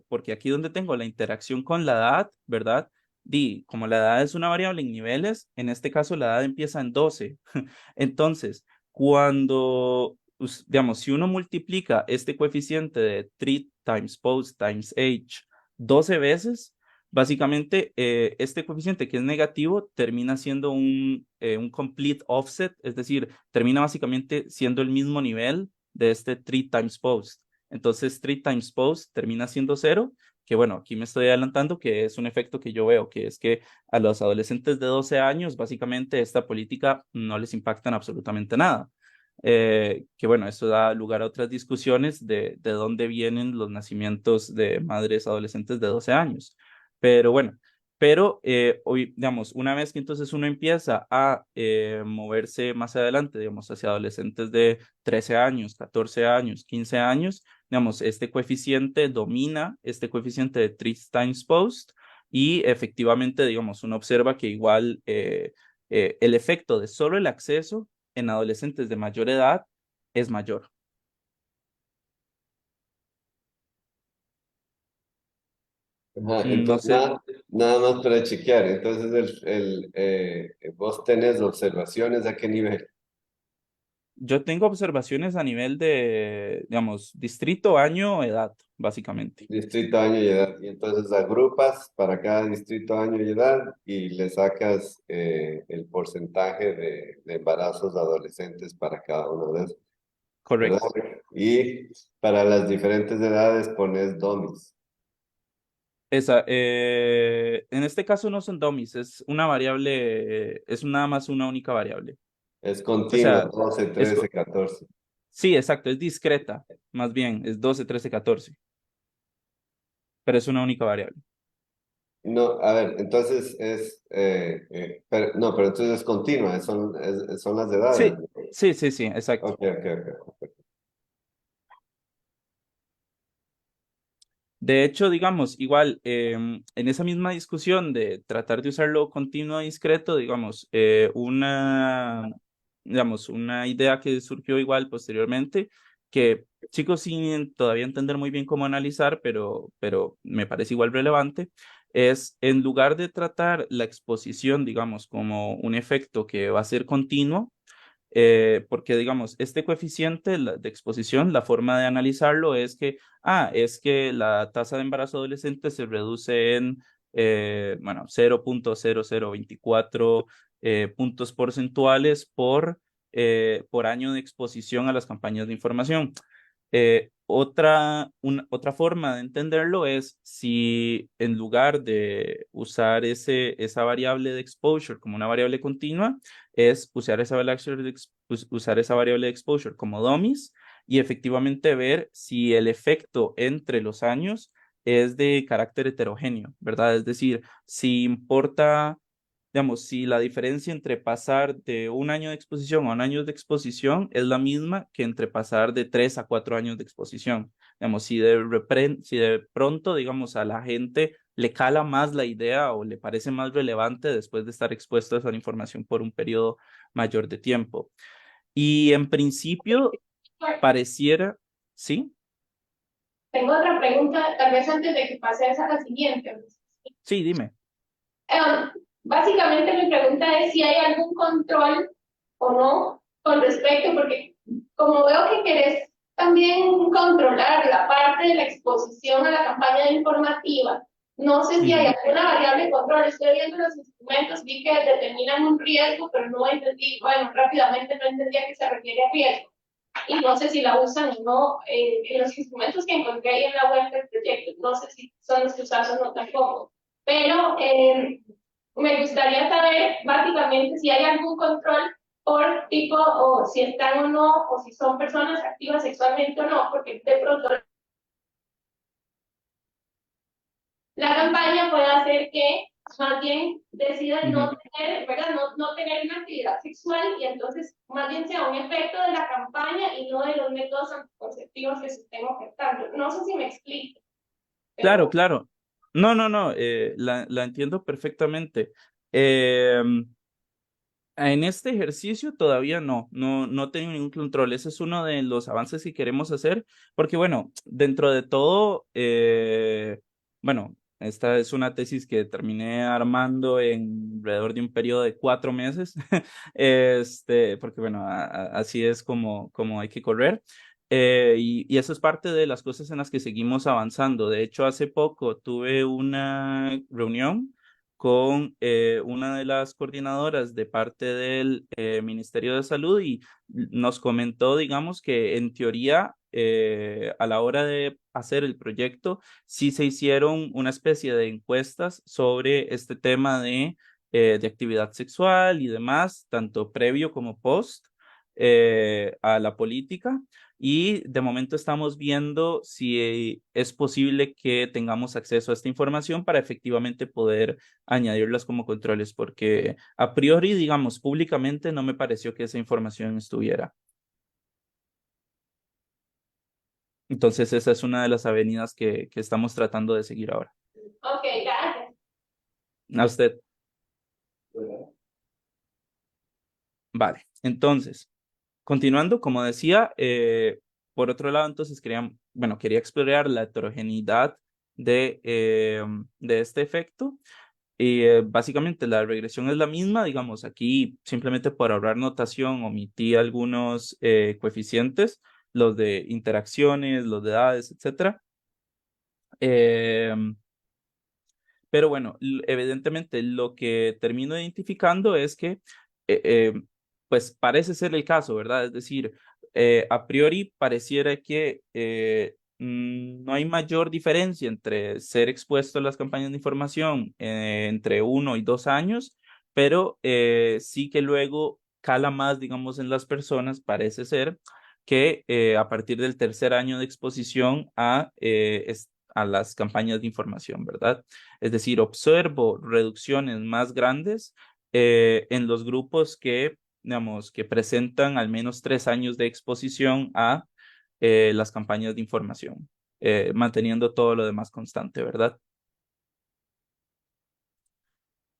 porque aquí donde tengo la interacción con la edad, ¿verdad? Como la edad es una variable en niveles, en este caso la edad empieza en 12. Entonces, digamos, si uno multiplica este coeficiente de treat times post times age 12 veces, básicamente este coeficiente que es negativo termina siendo un complete offset, es decir, termina básicamente siendo el mismo nivel de este treat times post. Entonces, treat times post termina siendo cero, que bueno, aquí me estoy adelantando, que es un efecto que yo veo, que es que a los adolescentes de 12 años, básicamente esta política no les impacta en absolutamente nada. Que bueno, eso da lugar a otras discusiones de dónde vienen los nacimientos de madres adolescentes de 12 años. Pero bueno, hoy, digamos, una vez que entonces uno empieza a moverse más adelante, digamos, hacia adolescentes de 13 años, 14 años, 15 años, digamos, este coeficiente domina este coeficiente de three times post y efectivamente, digamos, uno observa que igual el efecto de solo el acceso en adolescentes de mayor edad es mayor. Ajá, No entonces, sé, nada más para chequear. Entonces, vos tenés observaciones a qué nivel. yo tengo observaciones a nivel de, digamos, distrito, año, edad, básicamente. Distrito, año y edad. Y entonces agrupas para cada distrito, año y edad y le sacas el porcentaje de embarazos adolescentes para cada uno de esos, ¿verdad? Correcto. Y para las diferentes edades pones domis. En este caso no son dummies, es una variable, es nada más una única variable. Es O continua, sea, 12, es, 13, 14. sí, exacto, es discreta, más bien, es 12, 13, 14, pero es una única variable. No, a ver, entonces no, pero entonces es continua, son las edades. Sí, sí, sí, sí, exacto. Ok, ok, ok. De hecho, digamos, igual, en esa misma discusión de tratar de usarlo continuo y discreto, digamos, digamos, una idea que surgió igual posteriormente, que chicos sin todavía entender muy bien cómo analizar, pero me parece igual relevante, es en lugar de tratar la exposición, digamos, como un efecto que va a ser continuo, porque digamos, este coeficiente de exposición, la forma de analizarlo es que, es que la tasa de embarazo adolescente se reduce en, bueno, 0.0024 puntos porcentuales por año de exposición a las campañas de información. Otra forma de entenderlo es si en lugar de usar esa variable de exposure como una variable continua, es usar esa variable de exposure como dummies y efectivamente ver si el efecto entre los años es de carácter heterogéneo, ¿verdad? Es decir, si importa, digamos, si la diferencia entre pasar de un año de exposición a un año de exposición es la misma que entre pasar de 3 a 4 años de exposición. Digamos, si de pronto, digamos, a la gente le cala más la idea o le parece más relevante después de estar expuesto a esa información por un periodo mayor de tiempo. Y en principio pareciera, ¿sí? Tengo otra pregunta, tal vez antes de que pase a esa la siguiente. Sí, dime. Básicamente mi pregunta es si hay algún control o no con respecto, porque como veo que querés también controlar la parte de la exposición a la campaña informativa, no sé si hay Ujú. alguna variable de control. Estoy viendo los instrumentos, vi que determinan un riesgo, pero no entendí, bueno, rápidamente no entendí a qué se refiere a riesgo. Y no sé si la usan o no en los instrumentos que encontré ahí en la web del proyecto. No sé si son los que usas o no tampoco. Pero me gustaría saber básicamente si hay algún control por tipo o si están o no, o si son personas activas sexualmente o no, porque de pronto la campaña puede hacer que más bien decidan no Ujú. tener, ¿verdad? No tener una actividad sexual y entonces más bien sea un efecto de la campaña y no de los métodos anticonceptivos que se estén ofertando. No sé si me explico, Claro, pero claro. No, no, no, la entiendo perfectamente. Em, En este ejercicio todavía no tengo ningún control. Ese es uno de los avances que queremos hacer, porque bueno, dentro de todo, bueno, esta es una tesis que terminé armando en alrededor de un periodo de 4 meses, porque bueno, así es como hay que correr. Y eso es parte de las cosas en las que seguimos avanzando. De hecho, hace poco tuve una reunión con una de las coordinadoras de parte del Ministerio de Salud y nos comentó, digamos, que en teoría, a la hora de hacer el proyecto, sí se hicieron una especie de encuestas sobre este tema de actividad sexual y demás, tanto previo como post a la política. Y de momento estamos viendo si es posible que tengamos acceso a esta información para efectivamente poder añadirlas como controles, porque a priori, digamos, públicamente no me pareció que esa información estuviera. Entonces, esa es una de las avenidas que estamos tratando de seguir ahora. ok, gracias. A usted. Vale. Entonces, continuando, como decía, por otro lado, entonces quería explorar la heterogeneidad de este efecto. Y básicamente la regresión es la misma, digamos, aquí simplemente por ahorrar notación omití algunos coeficientes, los de interacciones, los de edades, etcétera. Eh, pero bueno, evidentemente lo que termino identificando es que, eh, eh, pues parece ser el caso, ¿verdad? Es decir, a priori pareciera que no hay mayor diferencia entre ser expuesto a las campañas de información entre 1 y 2 años, pero sí que luego cala más, digamos, en las personas, parece ser que a partir del tercer año de exposición a las campañas de información, ¿verdad? Es decir, observo reducciones más grandes en los grupos que, digamos, que presentan al menos 3 años de exposición a las campañas de información, manteniendo todo lo demás constante, ¿verdad?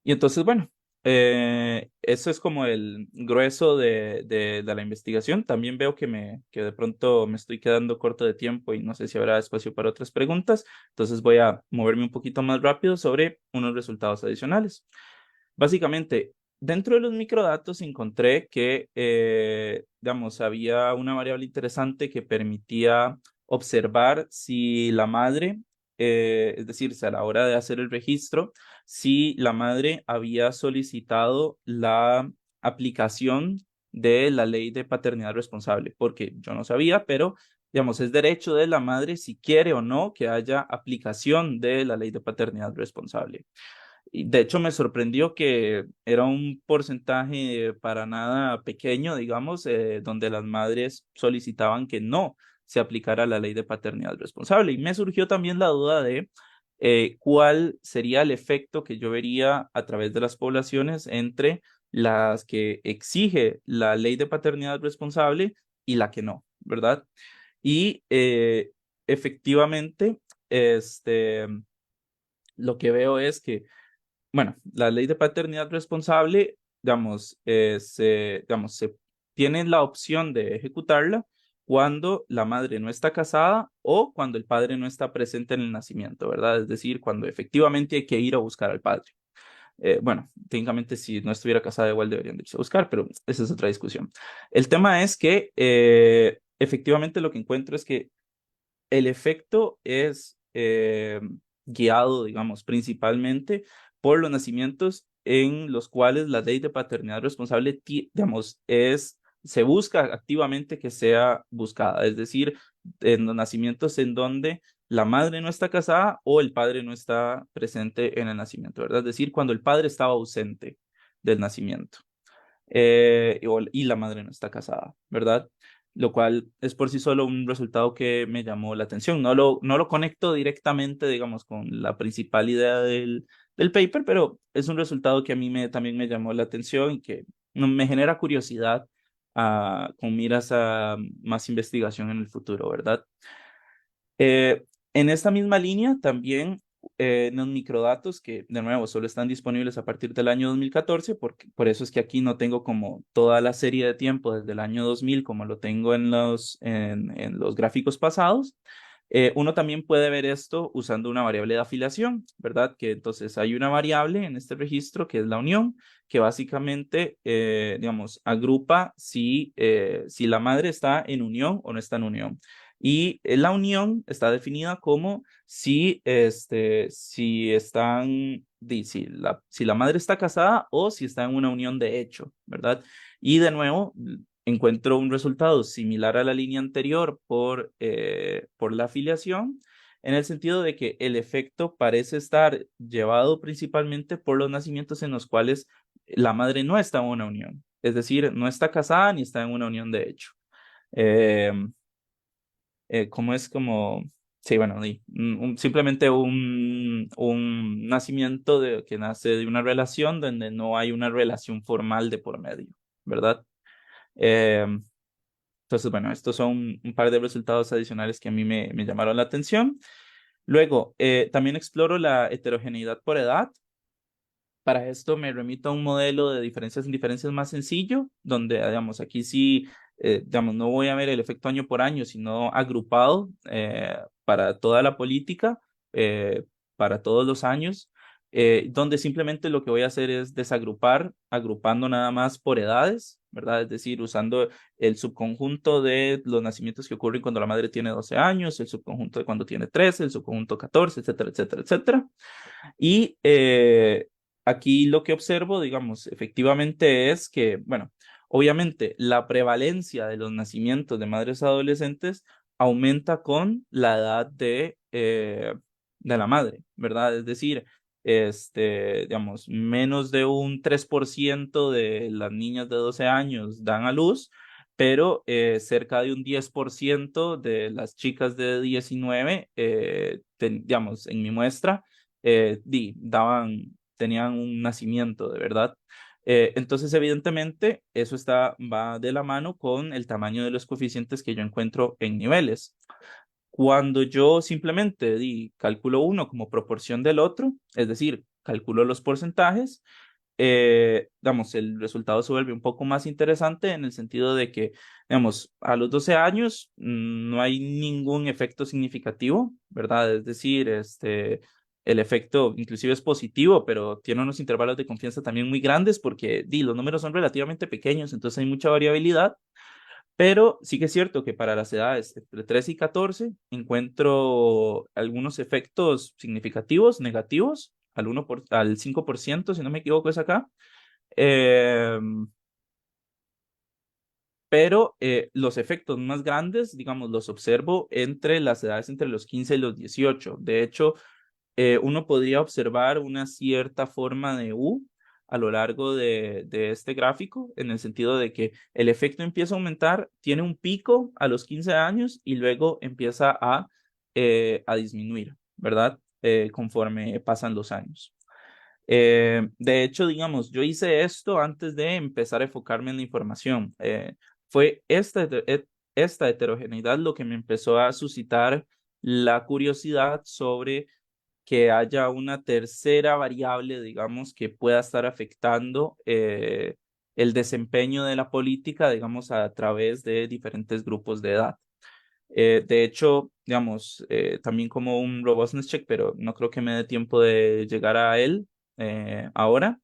Y entonces, bueno, eso es como el grueso de la investigación. También veo que de pronto me estoy quedando corto de tiempo y no sé si habrá espacio para otras preguntas. Entonces voy a moverme un poquito más rápido sobre unos resultados adicionales. Básicamente, dentro de los microdatos encontré que, digamos, había una variable interesante que permitía observar si la madre, es decir, si a la hora de hacer el registro, si la madre había solicitado la aplicación de la ley de paternidad responsable, porque yo no sabía, pero digamos, es derecho de la madre si quiere o no que haya aplicación de la ley de paternidad responsable. Y de hecho, me sorprendió que era un porcentaje para nada pequeño, digamos, donde las madres solicitaban que no se aplicara la ley de paternidad responsable. Y me surgió también la duda de cuál sería el efecto que yo vería a través de las poblaciones entre las que exige la ley de paternidad responsable y la que no, ¿verdad? Y efectivamente, este, lo que veo es que bueno, la ley de paternidad responsable, digamos, se tiene la opción de ejecutarla cuando la madre no está casada o cuando el padre no está presente en el nacimiento, ¿verdad? Es decir, cuando efectivamente hay que ir a buscar al padre. Bueno, técnicamente si no estuviera casada igual deberían de irse a buscar, pero esa es otra discusión. El tema es que efectivamente lo que encuentro es que el efecto es guiado, digamos, principalmente por los nacimientos en los cuales la ley de paternidad responsable, digamos, se busca activamente que sea buscada, es decir, en los nacimientos en donde la madre no está casada o el padre no está presente en el nacimiento, ¿verdad? Es decir, cuando el padre estaba ausente del nacimiento y la madre no está casada, ¿verdad? Lo cual es por sí solo un resultado que me llamó la atención. No lo conecto directamente, digamos, con la principal idea del paper, pero es un resultado que a mí también me llamó la atención y que me genera curiosidad con miras a más investigación en el futuro, ¿verdad? En esta misma línea también en los microdatos que de nuevo solo están disponibles a partir del año 2014, por eso es que aquí no tengo como toda la serie de tiempo desde el año 2000 como lo tengo en los gráficos pasados. Uno también puede ver esto usando una variable de afiliación, ¿verdad? Que entonces hay una variable en este registro que es la unión, que básicamente, digamos, agrupa si la madre está en unión o no está en unión. Y la unión está definida como si están, si la madre está casada o si está en una unión de hecho, ¿verdad? Y de nuevo, encuentro un resultado similar a la línea anterior por la afiliación, en el sentido de que el efecto parece estar llevado principalmente por los nacimientos en los cuales la madre no está en una unión, es decir, no está casada ni está en una unión de hecho. Eh, como es como, sí, bueno, simplemente un nacimiento que nace de una relación donde no hay una relación formal de por medio, ¿verdad? Eh, entonces, bueno, estos son un par de resultados adicionales que a mí me llamaron la atención. Luego, también exploro la heterogeneidad por edad. Para esto me remito a un modelo de diferencias en diferencias más sencillo, donde, digamos, aquí sí, digamos, no voy a ver el efecto año por año, sino agrupado para toda la política, para todos los años, donde simplemente lo que voy a hacer es desagrupar, agrupando nada más por edades, ¿verdad? Es decir, usando el subconjunto de los nacimientos que ocurren cuando la madre tiene 12 años, el subconjunto de cuando tiene 13, el subconjunto 14, etcétera, etcétera, etcétera. Y aquí lo que observo, digamos, efectivamente es que, bueno, obviamente la prevalencia de los nacimientos de madres adolescentes aumenta con la edad de la madre, ¿verdad? Es decir, digamos, menos de un 3% de las niñas de 12 años dan a luz, pero cerca de un 10% de las chicas de 19, digamos, en mi muestra, tenían un nacimiento de verdad. Entonces, evidentemente, eso va de la mano con el tamaño de los coeficientes que yo encuentro en niveles. Cuando yo simplemente calculo uno como proporción del otro, es decir, calculo los porcentajes, digamos, el resultado se vuelve un poco más interesante en el sentido de que, digamos, a los 12 años no hay ningún efecto significativo, ¿verdad? Es decir, el efecto inclusive es positivo, pero tiene unos intervalos de confianza también muy grandes porque los números son relativamente pequeños, entonces hay mucha variabilidad. Pero sí que es cierto que para las edades entre 13 y 14 encuentro algunos efectos significativos, negativos, al 5%, si no me equivoco, es acá. Eh, pero los efectos más grandes, digamos, los observo entre las edades entre los 15 y los 18. De hecho, uno podría observar una cierta forma de U a lo largo de este gráfico, en el sentido de que el efecto empieza a aumentar, tiene un pico a los 15 años y luego empieza a disminuir, ¿verdad? Conforme pasan los años. De hecho, digamos, yo hice esto antes de empezar a enfocarme en la información. Fue esta heterogeneidad lo que me empezó a suscitar la curiosidad sobre que haya una tercera variable, digamos, que pueda estar afectando el desempeño de la política, digamos, a través de diferentes grupos de edad. De hecho, digamos, también como un robustness check, pero no creo que me dé tiempo de llegar a él ahora.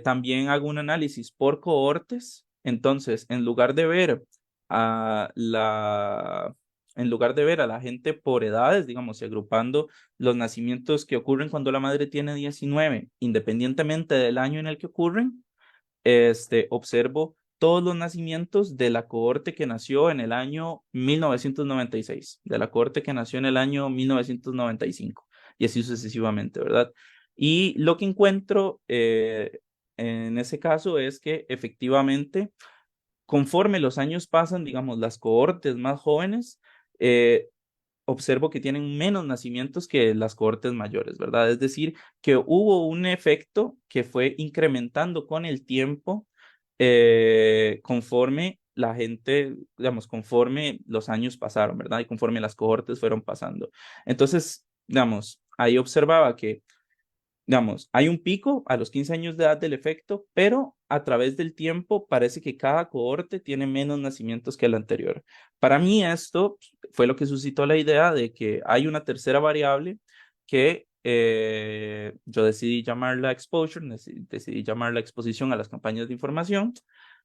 También hago un análisis por cohortes. Entonces, a la, en lugar de ver a la gente por edades, digamos, y agrupando los nacimientos que ocurren cuando la madre tiene 19, independientemente del año en el que ocurren, observo todos los nacimientos de la cohorte que nació en el año 1996, de la cohorte que nació en el año 1995, y así sucesivamente, ¿verdad? Y lo que encuentro en ese caso es que efectivamente, conforme los años pasan, digamos, las cohortes más jóvenes, observo que tienen menos nacimientos que las cohortes mayores, ¿verdad? Es decir, que hubo un efecto que fue incrementando con el tiempo conforme la gente, digamos, conforme los años pasaron, ¿verdad? Y conforme las cohortes fueron pasando. Entonces, digamos, ahí observaba que digamos, hay un pico a los 15 años de edad del efecto, pero a través del tiempo parece que cada cohorte tiene menos nacimientos que el anterior. Para mí esto fue lo que suscitó la idea de que hay una tercera variable que yo decidí llamarla exposure, decidí llamarla exposición a las campañas de información,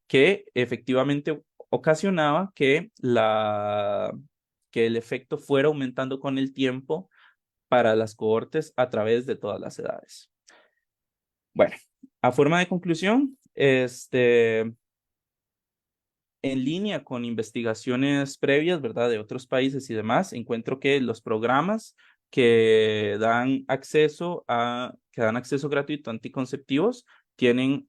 que efectivamente ocasionaba que el efecto fuera aumentando con el tiempo para las cohortes a través de todas las edades. Bueno, a forma de conclusión, en línea con investigaciones previas, ¿verdad? De otros países y demás, encuentro que los programas que dan acceso gratuito a anticonceptivos tienen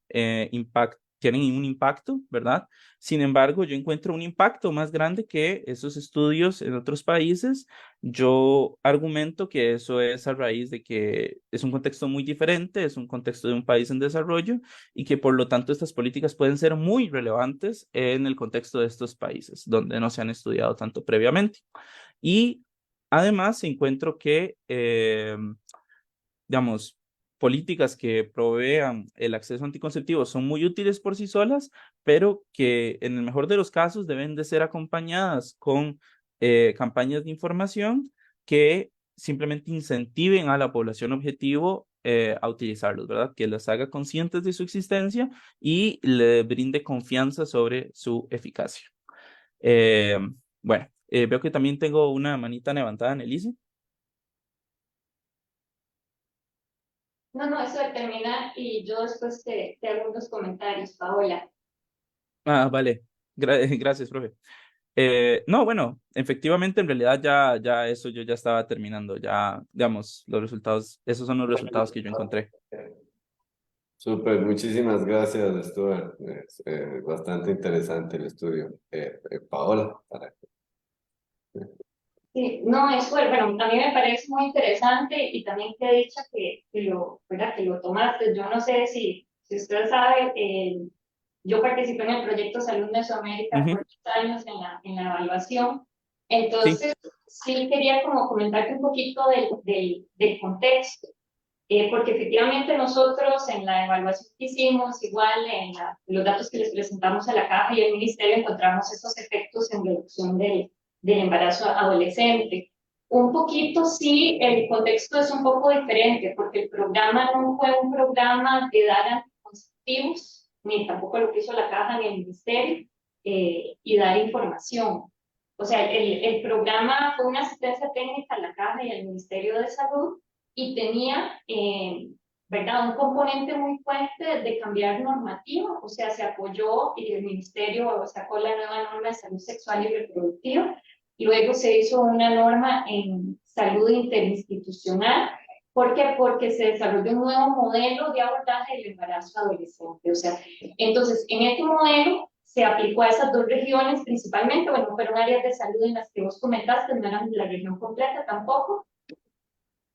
un impacto, ¿verdad? Sin embargo, yo encuentro un impacto más grande que esos estudios en otros países. Yo argumento que eso es a raíz de que es un contexto muy diferente, es un contexto de un país en desarrollo y que por lo tanto estas políticas pueden ser muy relevantes en el contexto de estos países, donde no se han estudiado tanto previamente. Y además encuentro que, digamos, políticas que provean el acceso anticonceptivo son muy útiles por sí solas, pero que en el mejor de los casos deben de ser acompañadas con campañas de información que simplemente incentiven a la población objetivo a utilizarlos, ¿verdad? Que las haga conscientes de su existencia y le brinde confianza sobre su eficacia. Eh, bueno, veo que también tengo una manita levantada en el ICE. No, no, eso termina y yo después te hago unos comentarios, Paola. Ah, vale. Gracias, profe. No, bueno, efectivamente, en realidad ya eso yo ya estaba terminando, ya, digamos, los resultados, esos son los resultados que yo encontré. Súper, muchísimas gracias, Stuart. Es bastante interesante el estudio. Paola, para... Sí, no, es bueno, a mí me parece muy interesante y también qué dicha ¿verdad? Que lo tomaste. Yo no sé si usted sabe, yo participé en el proyecto Salud Mesoamérica Ujú, por 10 años en la evaluación. sí, Entonces, sí quería como comentarte un poquito del contexto, porque efectivamente nosotros en la evaluación que hicimos, igual los datos que les presentamos a la caja y al ministerio, encontramos esos efectos en reducción del embarazo adolescente. Un poquito sí, el contexto es un poco diferente, porque el programa no fue un programa de dar anticonceptivos, ni tampoco lo que hizo la caja ni el ministerio, y dar información. O sea, el programa fue una asistencia técnica a la caja y al Ministerio de Salud, y tenía, ¿verdad?, un componente muy fuerte de cambiar normativa. O sea, se apoyó y el ministerio sacó la nueva norma de salud sexual y reproductiva. Luego se hizo una norma en salud interinstitucional. ¿Por qué? Porque se desarrolló un nuevo modelo de abordaje del embarazo adolescente. O sea, entonces, en este modelo se aplicó a esas dos regiones principalmente. Bueno, fueron áreas de salud en las que vos comentaste, no eran la región completa tampoco,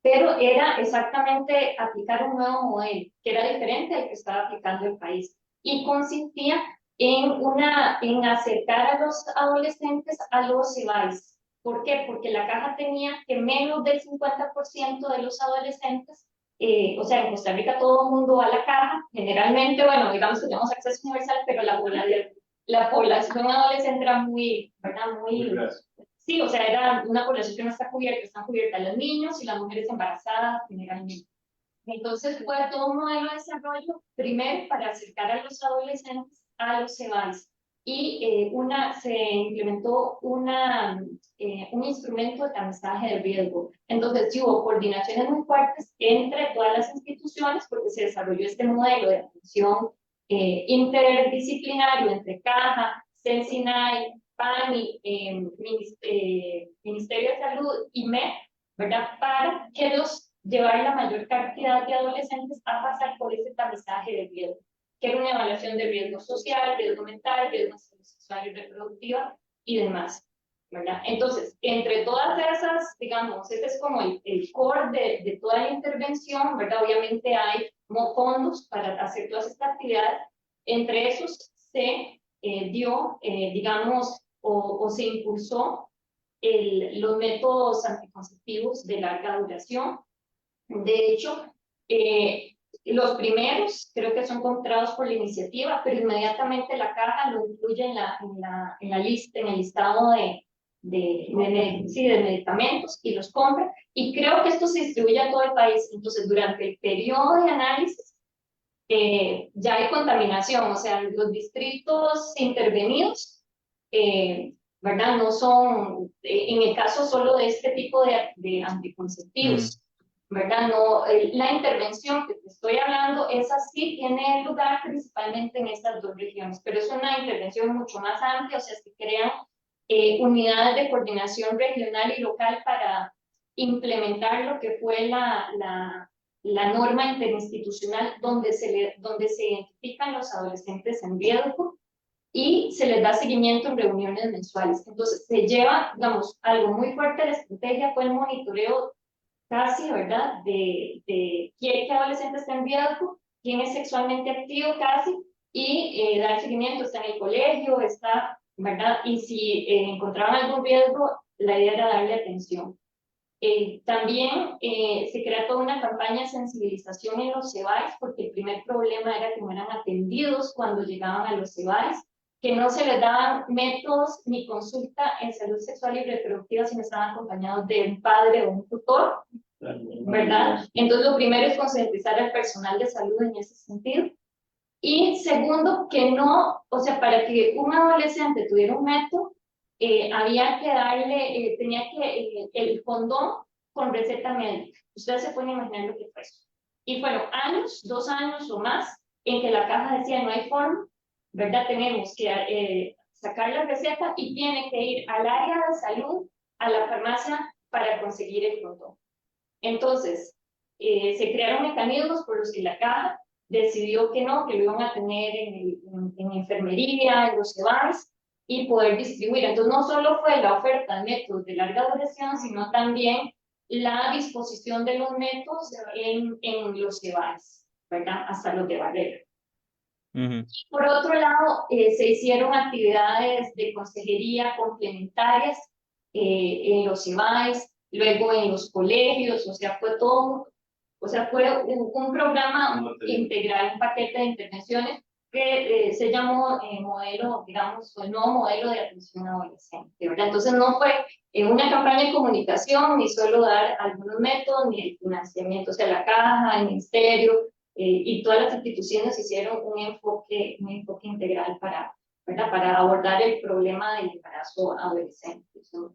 pero era exactamente aplicar un nuevo modelo, que era diferente al que estaba aplicando el país, y consistía en acercar a los adolescentes a los CIBAIS. ¿Por qué? Porque la caja tenía que menos del 50% de los adolescentes, o sea, en Costa Rica todo el mundo va a la caja, generalmente, bueno, digamos que tenemos acceso universal, pero la población adolescente era muy, ¿verdad? Muy, sí, o sea, era una población que no está cubierta, están cubiertas los niños y las mujeres embarazadas generalmente. Entonces fue todo un modelo de desarrollo, primero para acercar a los adolescentes a los CEBAIS, y se implementó un instrumento de tamizaje de riesgo. Entonces sí hubo coordinaciones muy fuertes entre todas las instituciones, porque se desarrolló este modelo de atención interdisciplinario entre CAJA, CENSINAI, PANI, Ministerio de Salud y MED, ¿verdad? Para que llevar la mayor cantidad de adolescentes a pasar por ese tamizaje de riesgo, que era una evaluación de riesgo social, riesgo mental, riesgo sexual y reproductiva y demás, ¿verdad? Entonces, entre todas esas, digamos, ese es como el core de toda la intervención, ¿verdad? Obviamente hay fondos para hacer todas estas actividades. Entre esos se dio, digamos, o se impulsó los métodos anticonceptivos de larga duración. De hecho, los primeros creo que son comprados por la iniciativa, pero inmediatamente la caja lo incluye en la lista, en el listado sí, de medicamentos, y los compra. Y creo que esto se distribuye a todo el país. Entonces, durante el periodo de análisis, ya hay contaminación. O sea, los distritos intervenidos, ¿verdad? No son, en el caso solo de este tipo de mm, anticonceptivos, ¿verdad? No, la intervención que te estoy hablando, esa sí tiene lugar principalmente en estas dos regiones, pero es una intervención mucho más amplia. O sea, se crean unidades de coordinación regional y local para implementar lo que fue la norma interinstitucional, donde se identifican los adolescentes en riesgo y se les da seguimiento en reuniones mensuales. Entonces, se lleva, digamos, algo muy fuerte de la estrategia fue el monitoreo casi, ¿verdad?, de qué adolescente está en riesgo, quién es sexualmente activo casi, y dar seguimiento. Está en el colegio, está, ¿verdad? Y si encontraban algún riesgo, la idea era darle atención. También se crea toda una campaña de sensibilización en los CEBAIS, porque el primer problema era que no eran atendidos cuando llegaban a los CEBAIS, que no se les daban métodos ni consulta en salud sexual y reproductiva si no estaban acompañados de un padre o un tutor, ¿verdad? Entonces, lo primero es concientizar al personal de salud en ese sentido. Y segundo, que no, o sea, para que un adolescente tuviera un método, había que darle, tenía que, el condón con receta médica. Ustedes se pueden imaginar lo que fue eso. Y fueron años, 2 años o más, en que la caja decía no hay forma, ¿verdad? Tenemos que sacar la receta y tiene que ir al área de salud, a la farmacia, para conseguir el condón. Entonces, se crearon mecanismos por los que la caja decidió que no, que lo iban a tener en enfermería, en los EVAs, y poder distribuir. Entonces, no solo fue la oferta de métodos de larga duración, sino también la disposición de los métodos en los EVAs, ¿verdad? Hasta los de barrera. Por otro lado, se hicieron actividades de consejería complementarias en los IMAES, luego en los colegios, o sea, fue todo, o sea, fue un programa integral, un paquete de intervenciones que se llamó modelo, digamos, el nuevo modelo de atención adolescente, ¿verdad? Entonces no fue una campaña de comunicación, ni solo dar algunos métodos, ni el financiamiento, o sea, la caja, el ministerio, y todas las instituciones hicieron un enfoque integral ¿verdad? Para abordar el problema del embarazo adolescente, ¿no?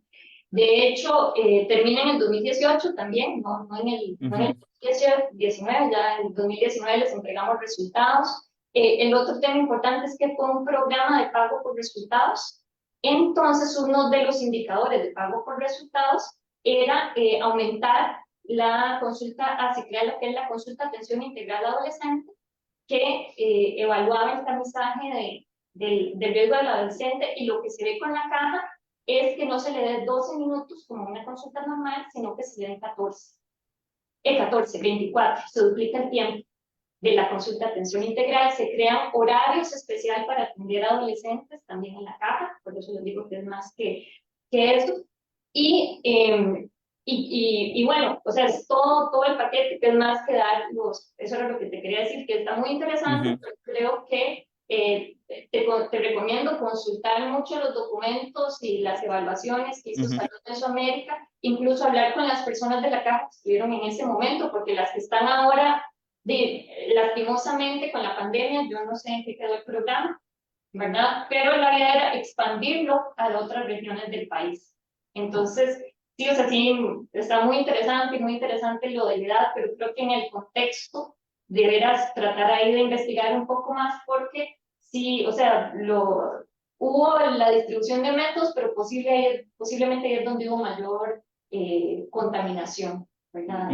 De hecho, termina en el 2018 también, no en el 2019, ya en el 2019 les entregamos resultados. El otro tema importante es que fue un programa de pago por resultados. Entonces, uno de los indicadores de pago por resultados era aumentar la consulta ASICREA, lo que es la consulta atención integral adolescente, que evaluaba el tamizaje del riesgo del adolescente, y lo que se ve con la caja es que no se le dé 12 minutos como una consulta normal, sino que se le den 14, 24, se duplica el tiempo de la consulta atención integral, se crean horarios especiales para atender a adolescentes también en la caja, por eso les digo que es más que eso, y bueno, o sea, es todo el paquete, que es más que dar eso era lo que te quería decir, que está muy interesante, pero creo que te recomiendo consultar mucho los documentos y las evaluaciones que hizo Salud Mesoamérica, incluso hablar con las personas de la caja que estuvieron en ese momento, porque las que están ahora, lastimosamente con la pandemia, yo no sé en qué quedó el programa, ¿verdad? Pero la idea era expandirlo a otras regiones del país. Entonces, sí, o sea, sí, está muy interesante lo de la edad, pero creo que en el contexto deberás tratar ahí de investigar un poco más, porque sí, o sea, hubo la distribución de métodos, pero posiblemente ahí es donde hubo mayor contaminación, ¿verdad?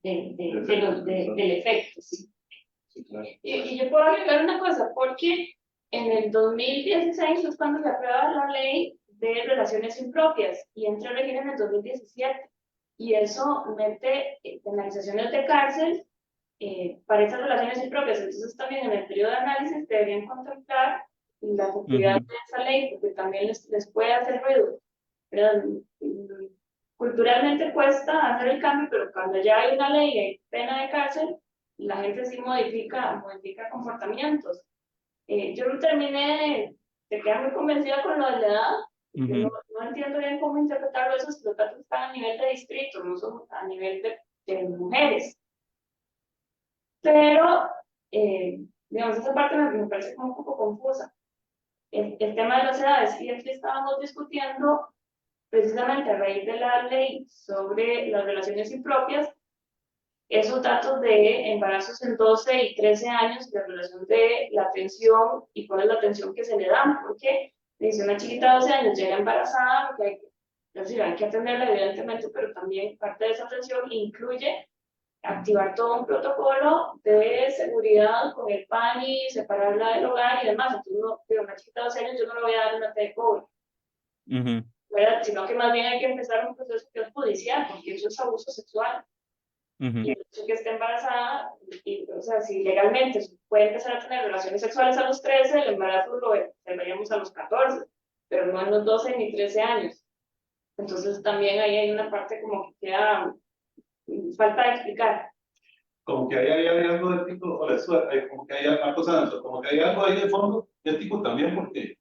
Del efecto, sí. Sí, claro. Y yo puedo agregar una cosa, porque en el 2016 es cuando se aprueba la ley de relaciones impropias y entra a regir en el 2017. Y eso mete penalizaciones de cárcel para esas relaciones impropias. Entonces también en el periodo de análisis deberían contemplar la efectividad de esa ley, porque también les puede hacer ruido. Pero, culturalmente cuesta hacer el cambio, pero cuando ya hay una ley y hay pena de cárcel, la gente sí modifica comportamientos. Yo no terminé de quedar muy convencida con lo de la edad. Yo no entiendo bien cómo interpretarlo eso, si los datos están a nivel de distrito, no son a nivel de mujeres. Pero, digamos, esa parte me parece como un poco confusa. El tema de las edades, y aquí estábamos discutiendo precisamente a raíz de la ley sobre las relaciones impropias, esos datos de embarazos en 12 y 13 años, la relación de la atención y cuál es la atención que se le da, porque si una chiquita de 12 años llega embarazada, lo que hay que atenderla evidentemente, pero también parte de esa atención incluye activar todo un protocolo de seguridad con el PANI, separarla del hogar y demás. Entonces, una chiquita de 12 años yo no le voy a dar una té de cobre, ¿verdad? Sino que más bien hay que empezar un proceso que es judicial, porque eso es abuso sexual. Y el hecho que esté embarazada, o sea, si legalmente puede empezar a tener relaciones sexuales a los 13, el embarazo lo veríamos a los 14, pero no a los 12 ni 13 años. Entonces también ahí hay una parte como que queda falta de explicar. Como que hay algo ético, como que hay algo, como que hay algo ahí de fondo ético también, porque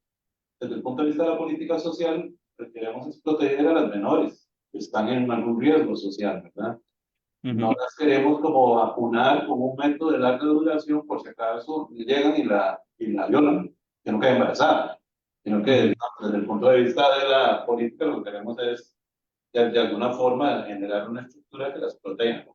desde el punto de vista de la política social, lo que queremos es proteger a las menores que están en algún riesgo social, ¿verdad? No las queremos como vacunar como un método de larga duración por si acaso llegan y la violan, que no quede embarazada, sino que digamos, desde el punto de vista de la política lo que queremos es de alguna forma generar una estructura que las proteja,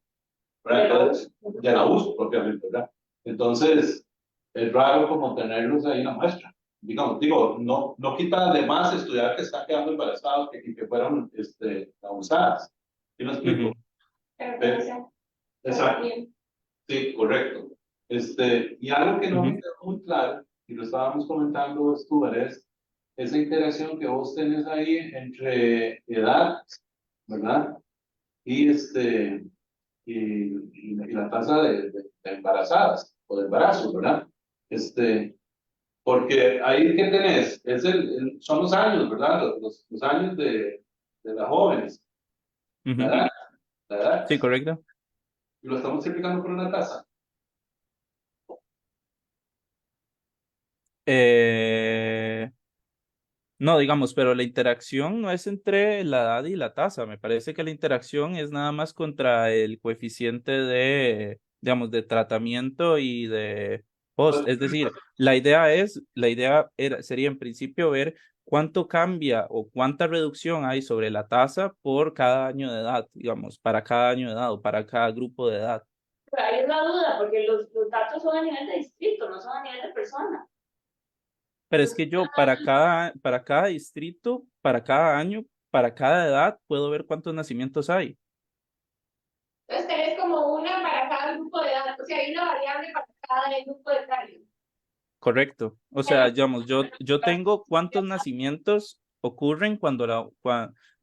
entonces, del abuso propiamente, ¿verdad? Entonces, es raro como tenerlos ahí en la muestra. Digo, no quita de más estudiar que están quedando embarazados, que fueron abusadas. ¿Sí me explico? Exacto. Exacto. Sí, correcto. Y algo que no me Ujú, quedó muy claro, y lo estábamos comentando, Stuart, es esa interacción que vos tenés ahí entre edad, ¿verdad? Y, y la tasa de embarazadas o de embarazo, ¿verdad? Porque ahí que tenés, son los años, ¿verdad? Los años de las jóvenes, la ujú. edad, la edad. Sí, correcto. Y lo estamos multiplicando por una tasa. Eh, no, digamos, pero la interacción no es entre la edad y la tasa. Me parece que la interacción es nada más contra el coeficiente de, digamos, de tratamiento y de post. Es decir, la idea sería en principio ver cuánto cambia o cuánta reducción hay sobre la tasa por cada año de edad, digamos, para cada año de edad o para cada grupo de edad. Pero ahí es la duda, porque los datos son a nivel de distrito, no son a nivel de persona. Pero es que yo para cada distrito, para cada año, para cada edad, puedo ver cuántos nacimientos hay. Entonces tenés como una para cada grupo de edad, o sea, hay una variable para cada grupo de edad. Correcto. O sea, digamos, yo tengo cuántos nacimientos ocurren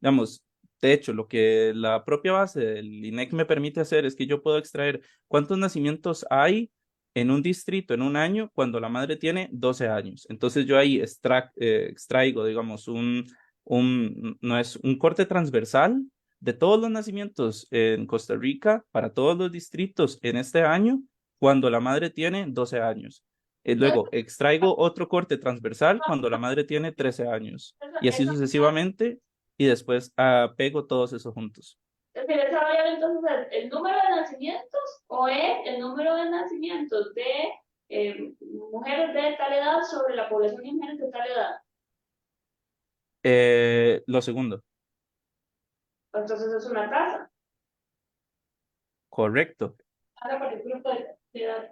digamos, de hecho, lo que la propia base del INEC me permite hacer es que yo puedo extraer cuántos nacimientos hay en un distrito en un año cuando la madre tiene 12 años. Entonces yo ahí extraigo, digamos, no es un corte transversal de todos los nacimientos en Costa Rica para todos los distritos en este año cuando la madre tiene 12 años. Luego extraigo otro corte transversal cuando la madre tiene 13 años y así Eso, sucesivamente y después pego todos esos juntos. es decir, esa variable entonces es el número de nacimientos o es el número de nacimientos de mujeres de tal edad sobre la población de mujeres de tal edad. Lo segundo, Entonces es una tasa. correcto. Tasa por el grupo de edad.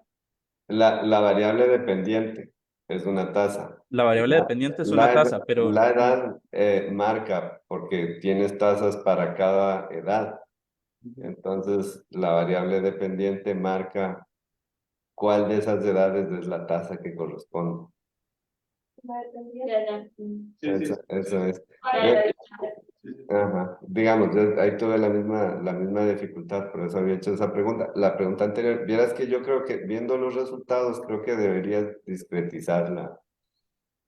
La variable dependiente es una tasa. La variable La, dependiente es una la ed- tasa, pero la edad marca porque tienes tasas para cada edad. Entonces, la variable dependiente marca cuál de esas edades es la tasa que corresponde. Ya, ya. Sí, sí, Eso es. Ahora, Yo, sí, sí. ajá, digamos, yo ahí tuve la misma dificultad, por eso había hecho esa pregunta. La pregunta anterior, vieras que yo creo que viendo los resultados, creo que deberías discretizar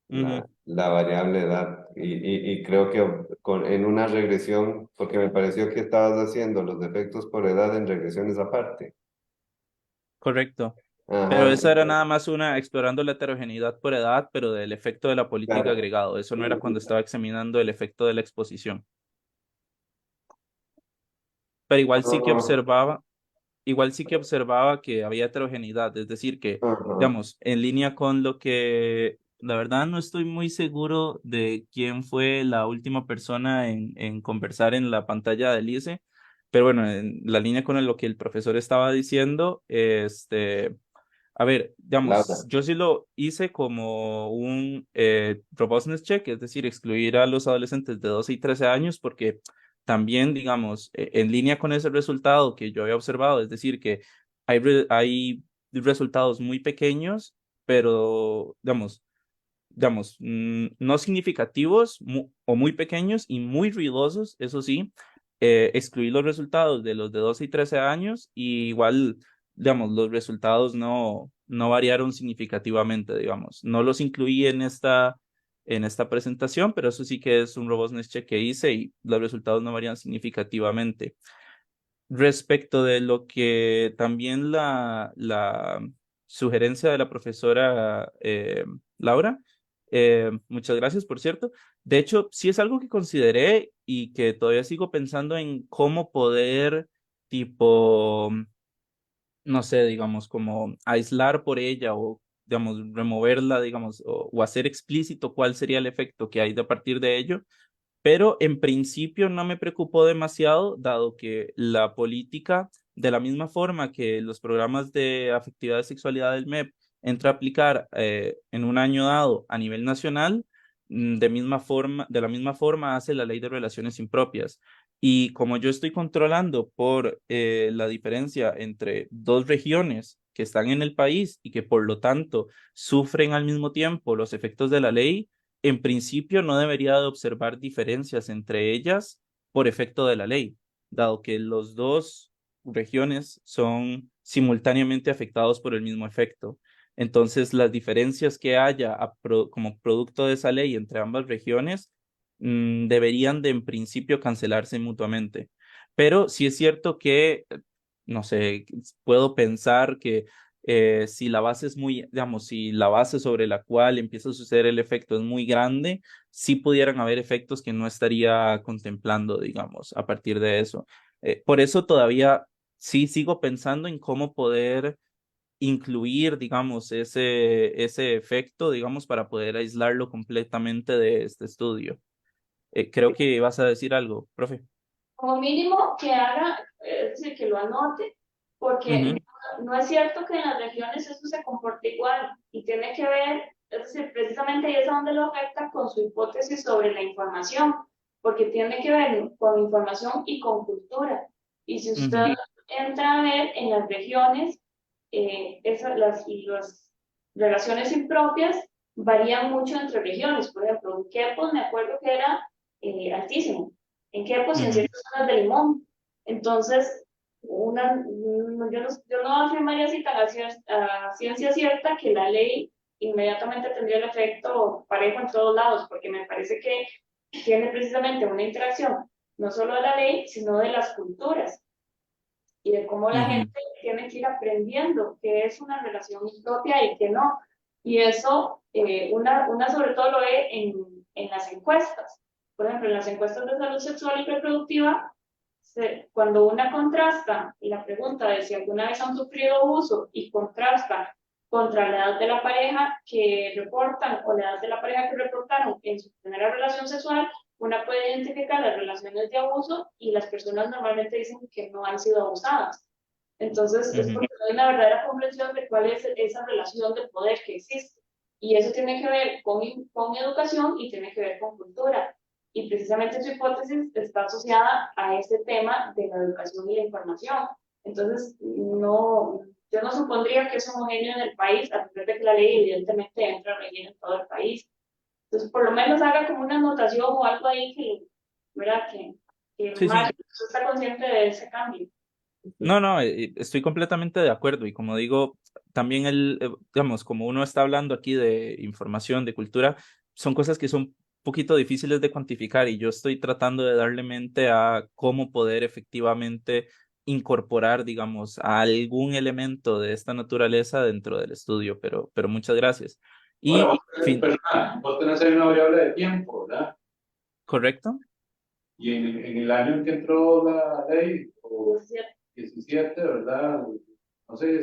ujú, la variable edad y creo que en una regresión, porque me pareció que estabas haciendo los defectos por edad en regresiones aparte. correcto. Pero Ajá, esa era nada más una explorando la heterogeneidad por edad, pero del efecto de la política claro. agregado. Eso no era cuando estaba examinando el efecto de la exposición. Pero igual sí que observaba que había heterogeneidad, es decir, que, Ajá. digamos, en línea con lo que, la verdad no estoy muy seguro de quién fue la última persona en conversar en la pantalla del ICE, pero bueno, en la línea con lo que el profesor estaba diciendo, a ver, digamos, Laura. yo sí lo hice como un robustness check, es decir, excluir a los adolescentes de 12 y 13 años, porque también, digamos, en línea con ese resultado que yo había observado, es decir, que hay resultados muy pequeños, pero, no significativos o muy pequeños y muy ruidosos, eso sí, excluir los resultados de los de 12 y 13 años y igual, digamos, los resultados no variaron significativamente, digamos. No los incluí en esta presentación, pero eso sí que es un robustness check que hice y los resultados no varían significativamente. Respecto de lo que también la sugerencia de la profesora Laura, muchas gracias, por cierto. De hecho, sí es algo que consideré y que todavía sigo pensando en cómo poder, tipo, no sé, digamos, como aislar por ella o, digamos, removerla, digamos, o hacer explícito cuál sería el efecto que hay de a partir de ello, pero en principio no me preocupó demasiado, dado que la política, de la misma forma que los programas de afectividad y sexualidad del MEP entra a aplicar en un año dado a nivel nacional, de la misma forma hace la ley de relaciones impropias. Y como yo estoy controlando por la diferencia entre dos regiones que están en el país y que por lo tanto sufren al mismo tiempo los efectos de la ley, en principio no debería de observar diferencias entre ellas por efecto de la ley, dado que los dos regiones son simultáneamente afectados por el mismo efecto. Entonces, las diferencias que haya como producto de esa ley entre ambas regiones deberían de en principio cancelarse mutuamente. Pero sí es cierto que, no sé, puedo pensar que si la base es muy, digamos, si la base sobre la cual empieza a suceder el efecto es muy grande, sí pudieran haber efectos que no estaría contemplando, digamos, a partir de eso. Por eso todavía sí sigo pensando en cómo poder incluir, digamos, ese efecto, digamos, para poder aislarlo completamente de este estudio. Creo que vas a decir algo, profe. Como mínimo que haga, es decir, que lo anote, porque Ujú, no es cierto que en las regiones eso se comporte igual y tiene que ver, es decir, precisamente ahí es donde lo afecta con su hipótesis sobre la información, porque tiene que ver con información y con cultura. Y si usted ujú, entra a ver en las regiones, las relaciones impropias varían mucho entre regiones. Por ejemplo, en Quepos me acuerdo que era altísimo, en Quepos y en ujú, ciertas zonas de Limón. Entonces, yo no afirmaría así tan a ciencia cierta que la ley inmediatamente tendría el efecto parejo en todos lados, porque me parece que tiene precisamente una interacción no solo de la ley, sino de las culturas y de cómo la ujú, gente tiene que ir aprendiendo qué es una relación propia y qué no. Y eso, una sobre todo lo ve en las encuestas. Por ejemplo, en las encuestas de salud sexual y reproductiva, cuando una contrasta y la pregunta de si alguna vez han sufrido abuso y contrasta contra la edad de la pareja que reportan o la edad de la pareja que reportaron en su primera relación sexual, una puede identificar las relaciones de abuso y las personas normalmente dicen que no han sido abusadas. Entonces, es ujú, porque no hay una verdadera comprensión de cuál es esa relación de poder que existe. Y eso tiene que ver con educación y tiene que ver con cultura. Y precisamente su hipótesis está asociada a este tema de la educación y la información. Entonces, no, yo no supondría que es homogéneo en el país, a pesar de que la ley evidentemente entra a regir en todo el país. Entonces, por lo menos haga como una anotación o algo ahí ¿verdad? Que sí, más sí. usted está consciente de ese cambio. No, no, estoy completamente de acuerdo y como digo, también digamos, como uno está hablando aquí de información, de cultura, son cosas que son un poquito difíciles de cuantificar y yo estoy tratando de darle mente a cómo poder efectivamente incorporar, digamos, a algún elemento de esta naturaleza dentro del estudio, pero muchas gracias. Ahora, Y, vos tenés ahí una variable de tiempo, ¿verdad? ¿correcto? Y en el año en que entró la ley, o Es cierto. 17, ¿verdad? No sé,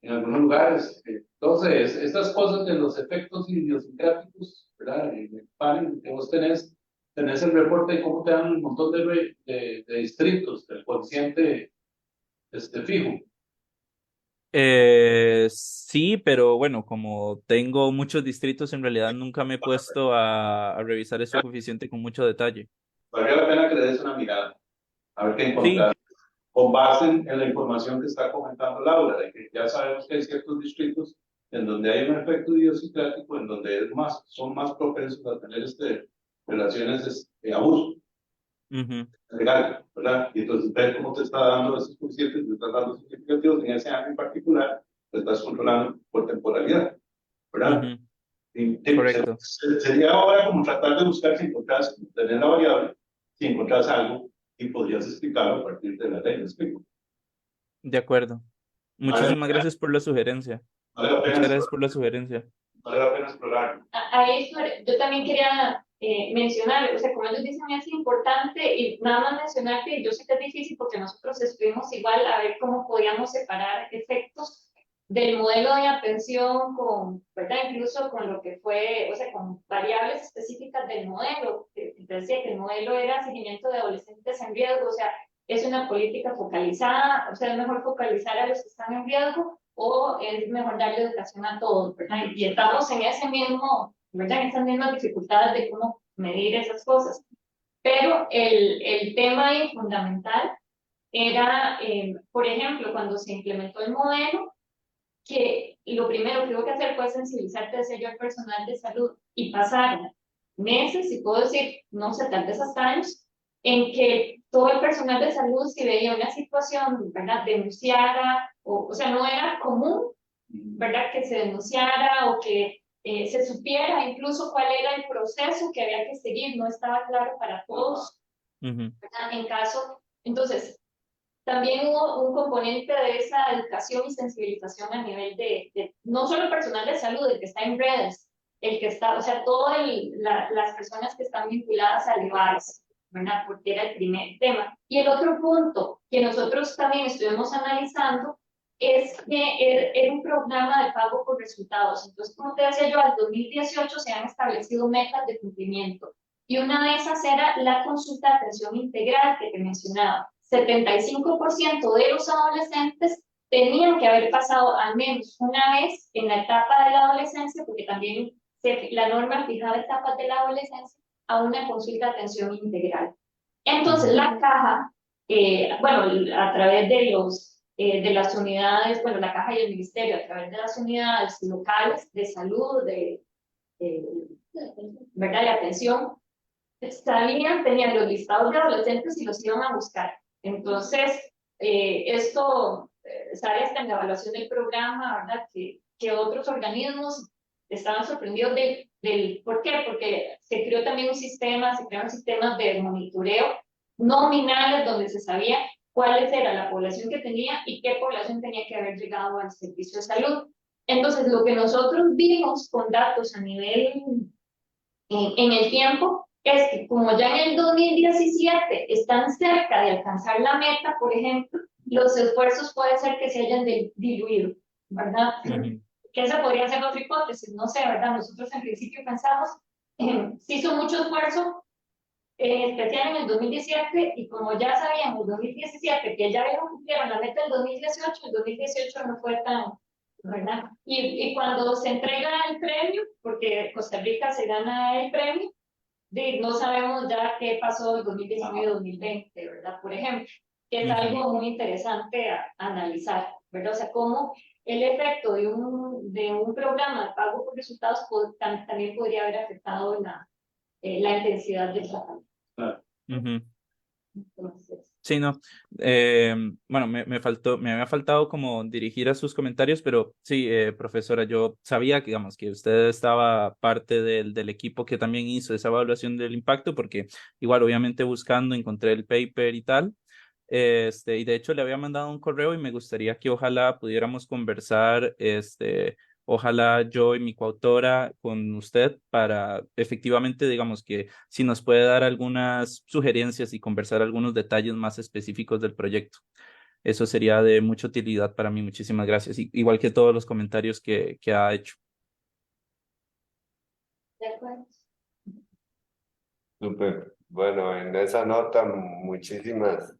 en algunos lugares. Entonces, estas cosas de los efectos idiosincráticos, ¿verdad? En el panel que vos tenés el reporte de cómo te dan un montón de distritos del coeficiente fijo. Sí, pero bueno, como tengo muchos distritos, en realidad nunca me he puesto a revisar ese coeficiente con mucho detalle. Vale la pena que le des una mirada, a ver qué Sí, encontrás, con base en la información que está comentando Laura, de que ya sabemos que hay ciertos distritos en donde hay un efecto idiosincrático, en donde son más propensos a tener relaciones de abuso ujú, legal, ¿verdad? Y entonces ver cómo te está dando esos coeficientes, te estás dando significativos en ese año en particular, te estás controlando por temporalidad, ¿verdad? ujú, correcto, Sería ahora como tratar de buscar si encontrás, tener la variable, si encontrás algo y podrías explicarlo a partir de la ley, ¿me explico? de acuerdo. Vale, Muchísimas gracias por la sugerencia. vale la pena Muchas gracias explorar, por la sugerencia. vale la pena explorarlo. Ahí yo también quería mencionar, o sea, como ellos dicen, es importante y nada más mencionar que yo sé que es difícil porque nosotros estuvimos igual a ver cómo podíamos separar efectos del modelo de atención con, ¿verdad? Incluso con lo que fue, o sea, con variables específicas del modelo. Te decía que el modelo era seguimiento de adolescentes en riesgo, o sea, es una política focalizada, o sea, es mejor focalizar a los que están en riesgo o es mejor darle educación a todos, ¿verdad? Y estamos en ese mismo, ¿verdad? En esas mismas dificultades de cómo medir esas cosas. Pero el tema ahí fundamental era, por ejemplo, cuando se implementó el modelo, que lo primero que hubo que hacer fue sensibilizar, te decía yo, al personal de salud, y pasaron meses, y puedo decir, no sé, tal vez hasta años, en que todo el personal de salud, si veía una situación, ¿verdad?, denunciara, o sea, no era común, ¿verdad?, que se denunciara o que se supiera incluso cuál era el proceso que había que seguir, no estaba claro para todos, ¿verdad? En caso, entonces, también hubo un componente de esa educación y sensibilización a nivel de no solo el personal de salud, el que está en redes, el que está, o sea, todas las personas que están vinculadas al IVAES, ¿verdad? Porque era el primer tema. Y el otro punto que nosotros también estuvimos analizando es que era un programa de pago por resultados. Entonces, como te decía yo, al 2018 se han establecido metas de cumplimiento. Y una de esas era la consulta de atención integral que te mencionaba. 75% de los adolescentes tenían que haber pasado al menos una vez en la etapa de la adolescencia, porque también la norma fijaba etapas de la adolescencia, a una consulta de atención integral. Entonces, la caja, bueno, a través de las unidades, bueno, la caja y el ministerio, a través de las unidades locales de salud, ¿verdad?, de atención, sabían, tenían los listados de adolescentes y los iban a buscar. Entonces, esto sale hasta en la evaluación del programa, ¿verdad?, que otros organismos estaban sorprendidos del ¿por qué? Porque se creó también se crearon sistemas de monitoreo nominales donde se sabía cuál era la población que tenía y qué población tenía que haber llegado al servicio de salud. Entonces, lo que nosotros vimos con datos a nivel en el tiempo es que como ya en el 2017 están cerca de alcanzar la meta, por ejemplo, los esfuerzos puede ser que se hayan diluido, ¿verdad? Que esa podría ser otra hipótesis, no sé, ¿verdad? Nosotros en principio pensamos, se hizo mucho esfuerzo, en especial en el 2017, y como ya sabíamos en el 2017 que ya cumplieron la meta del 2018, el 2018 no fue tan, ¿verdad? Y cuando se entrega el premio, porque Costa Rica se gana el premio, no sabemos ya qué pasó en 2019 y 2020, ¿verdad? Por ejemplo, que es algo muy interesante a analizar, ¿verdad? O sea, cómo el efecto de un programa de pago por resultados también podría haber afectado la intensidad del tratamiento. Claro. Entonces, Sí, no. Bueno, me había faltado como dirigir a sus comentarios, pero sí, profesora, yo sabía que, digamos, que usted estaba parte del equipo que también hizo esa evaluación del impacto, porque igual, obviamente, buscando, encontré el paper y tal. Y de hecho le había mandado un correo y me gustaría que ojalá pudiéramos conversar, ojalá yo y mi coautora con usted para efectivamente, digamos que si nos puede dar algunas sugerencias y conversar algunos detalles más específicos del proyecto. Eso sería de mucha utilidad para mí. Muchísimas gracias. Igual que todos los comentarios que ha hecho. ¿de acuerdo? Súper. Bueno, en esa nota, muchísimas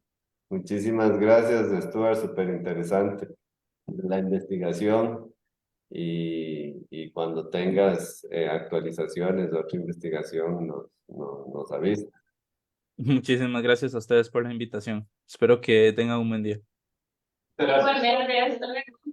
gracias, Stuart, súper interesante la investigación y cuando tengas actualizaciones de otra investigación nos avisas. Muchísimas gracias a ustedes por la invitación. Espero que tengan un buen día. Gracias. Igualmente, hasta luego.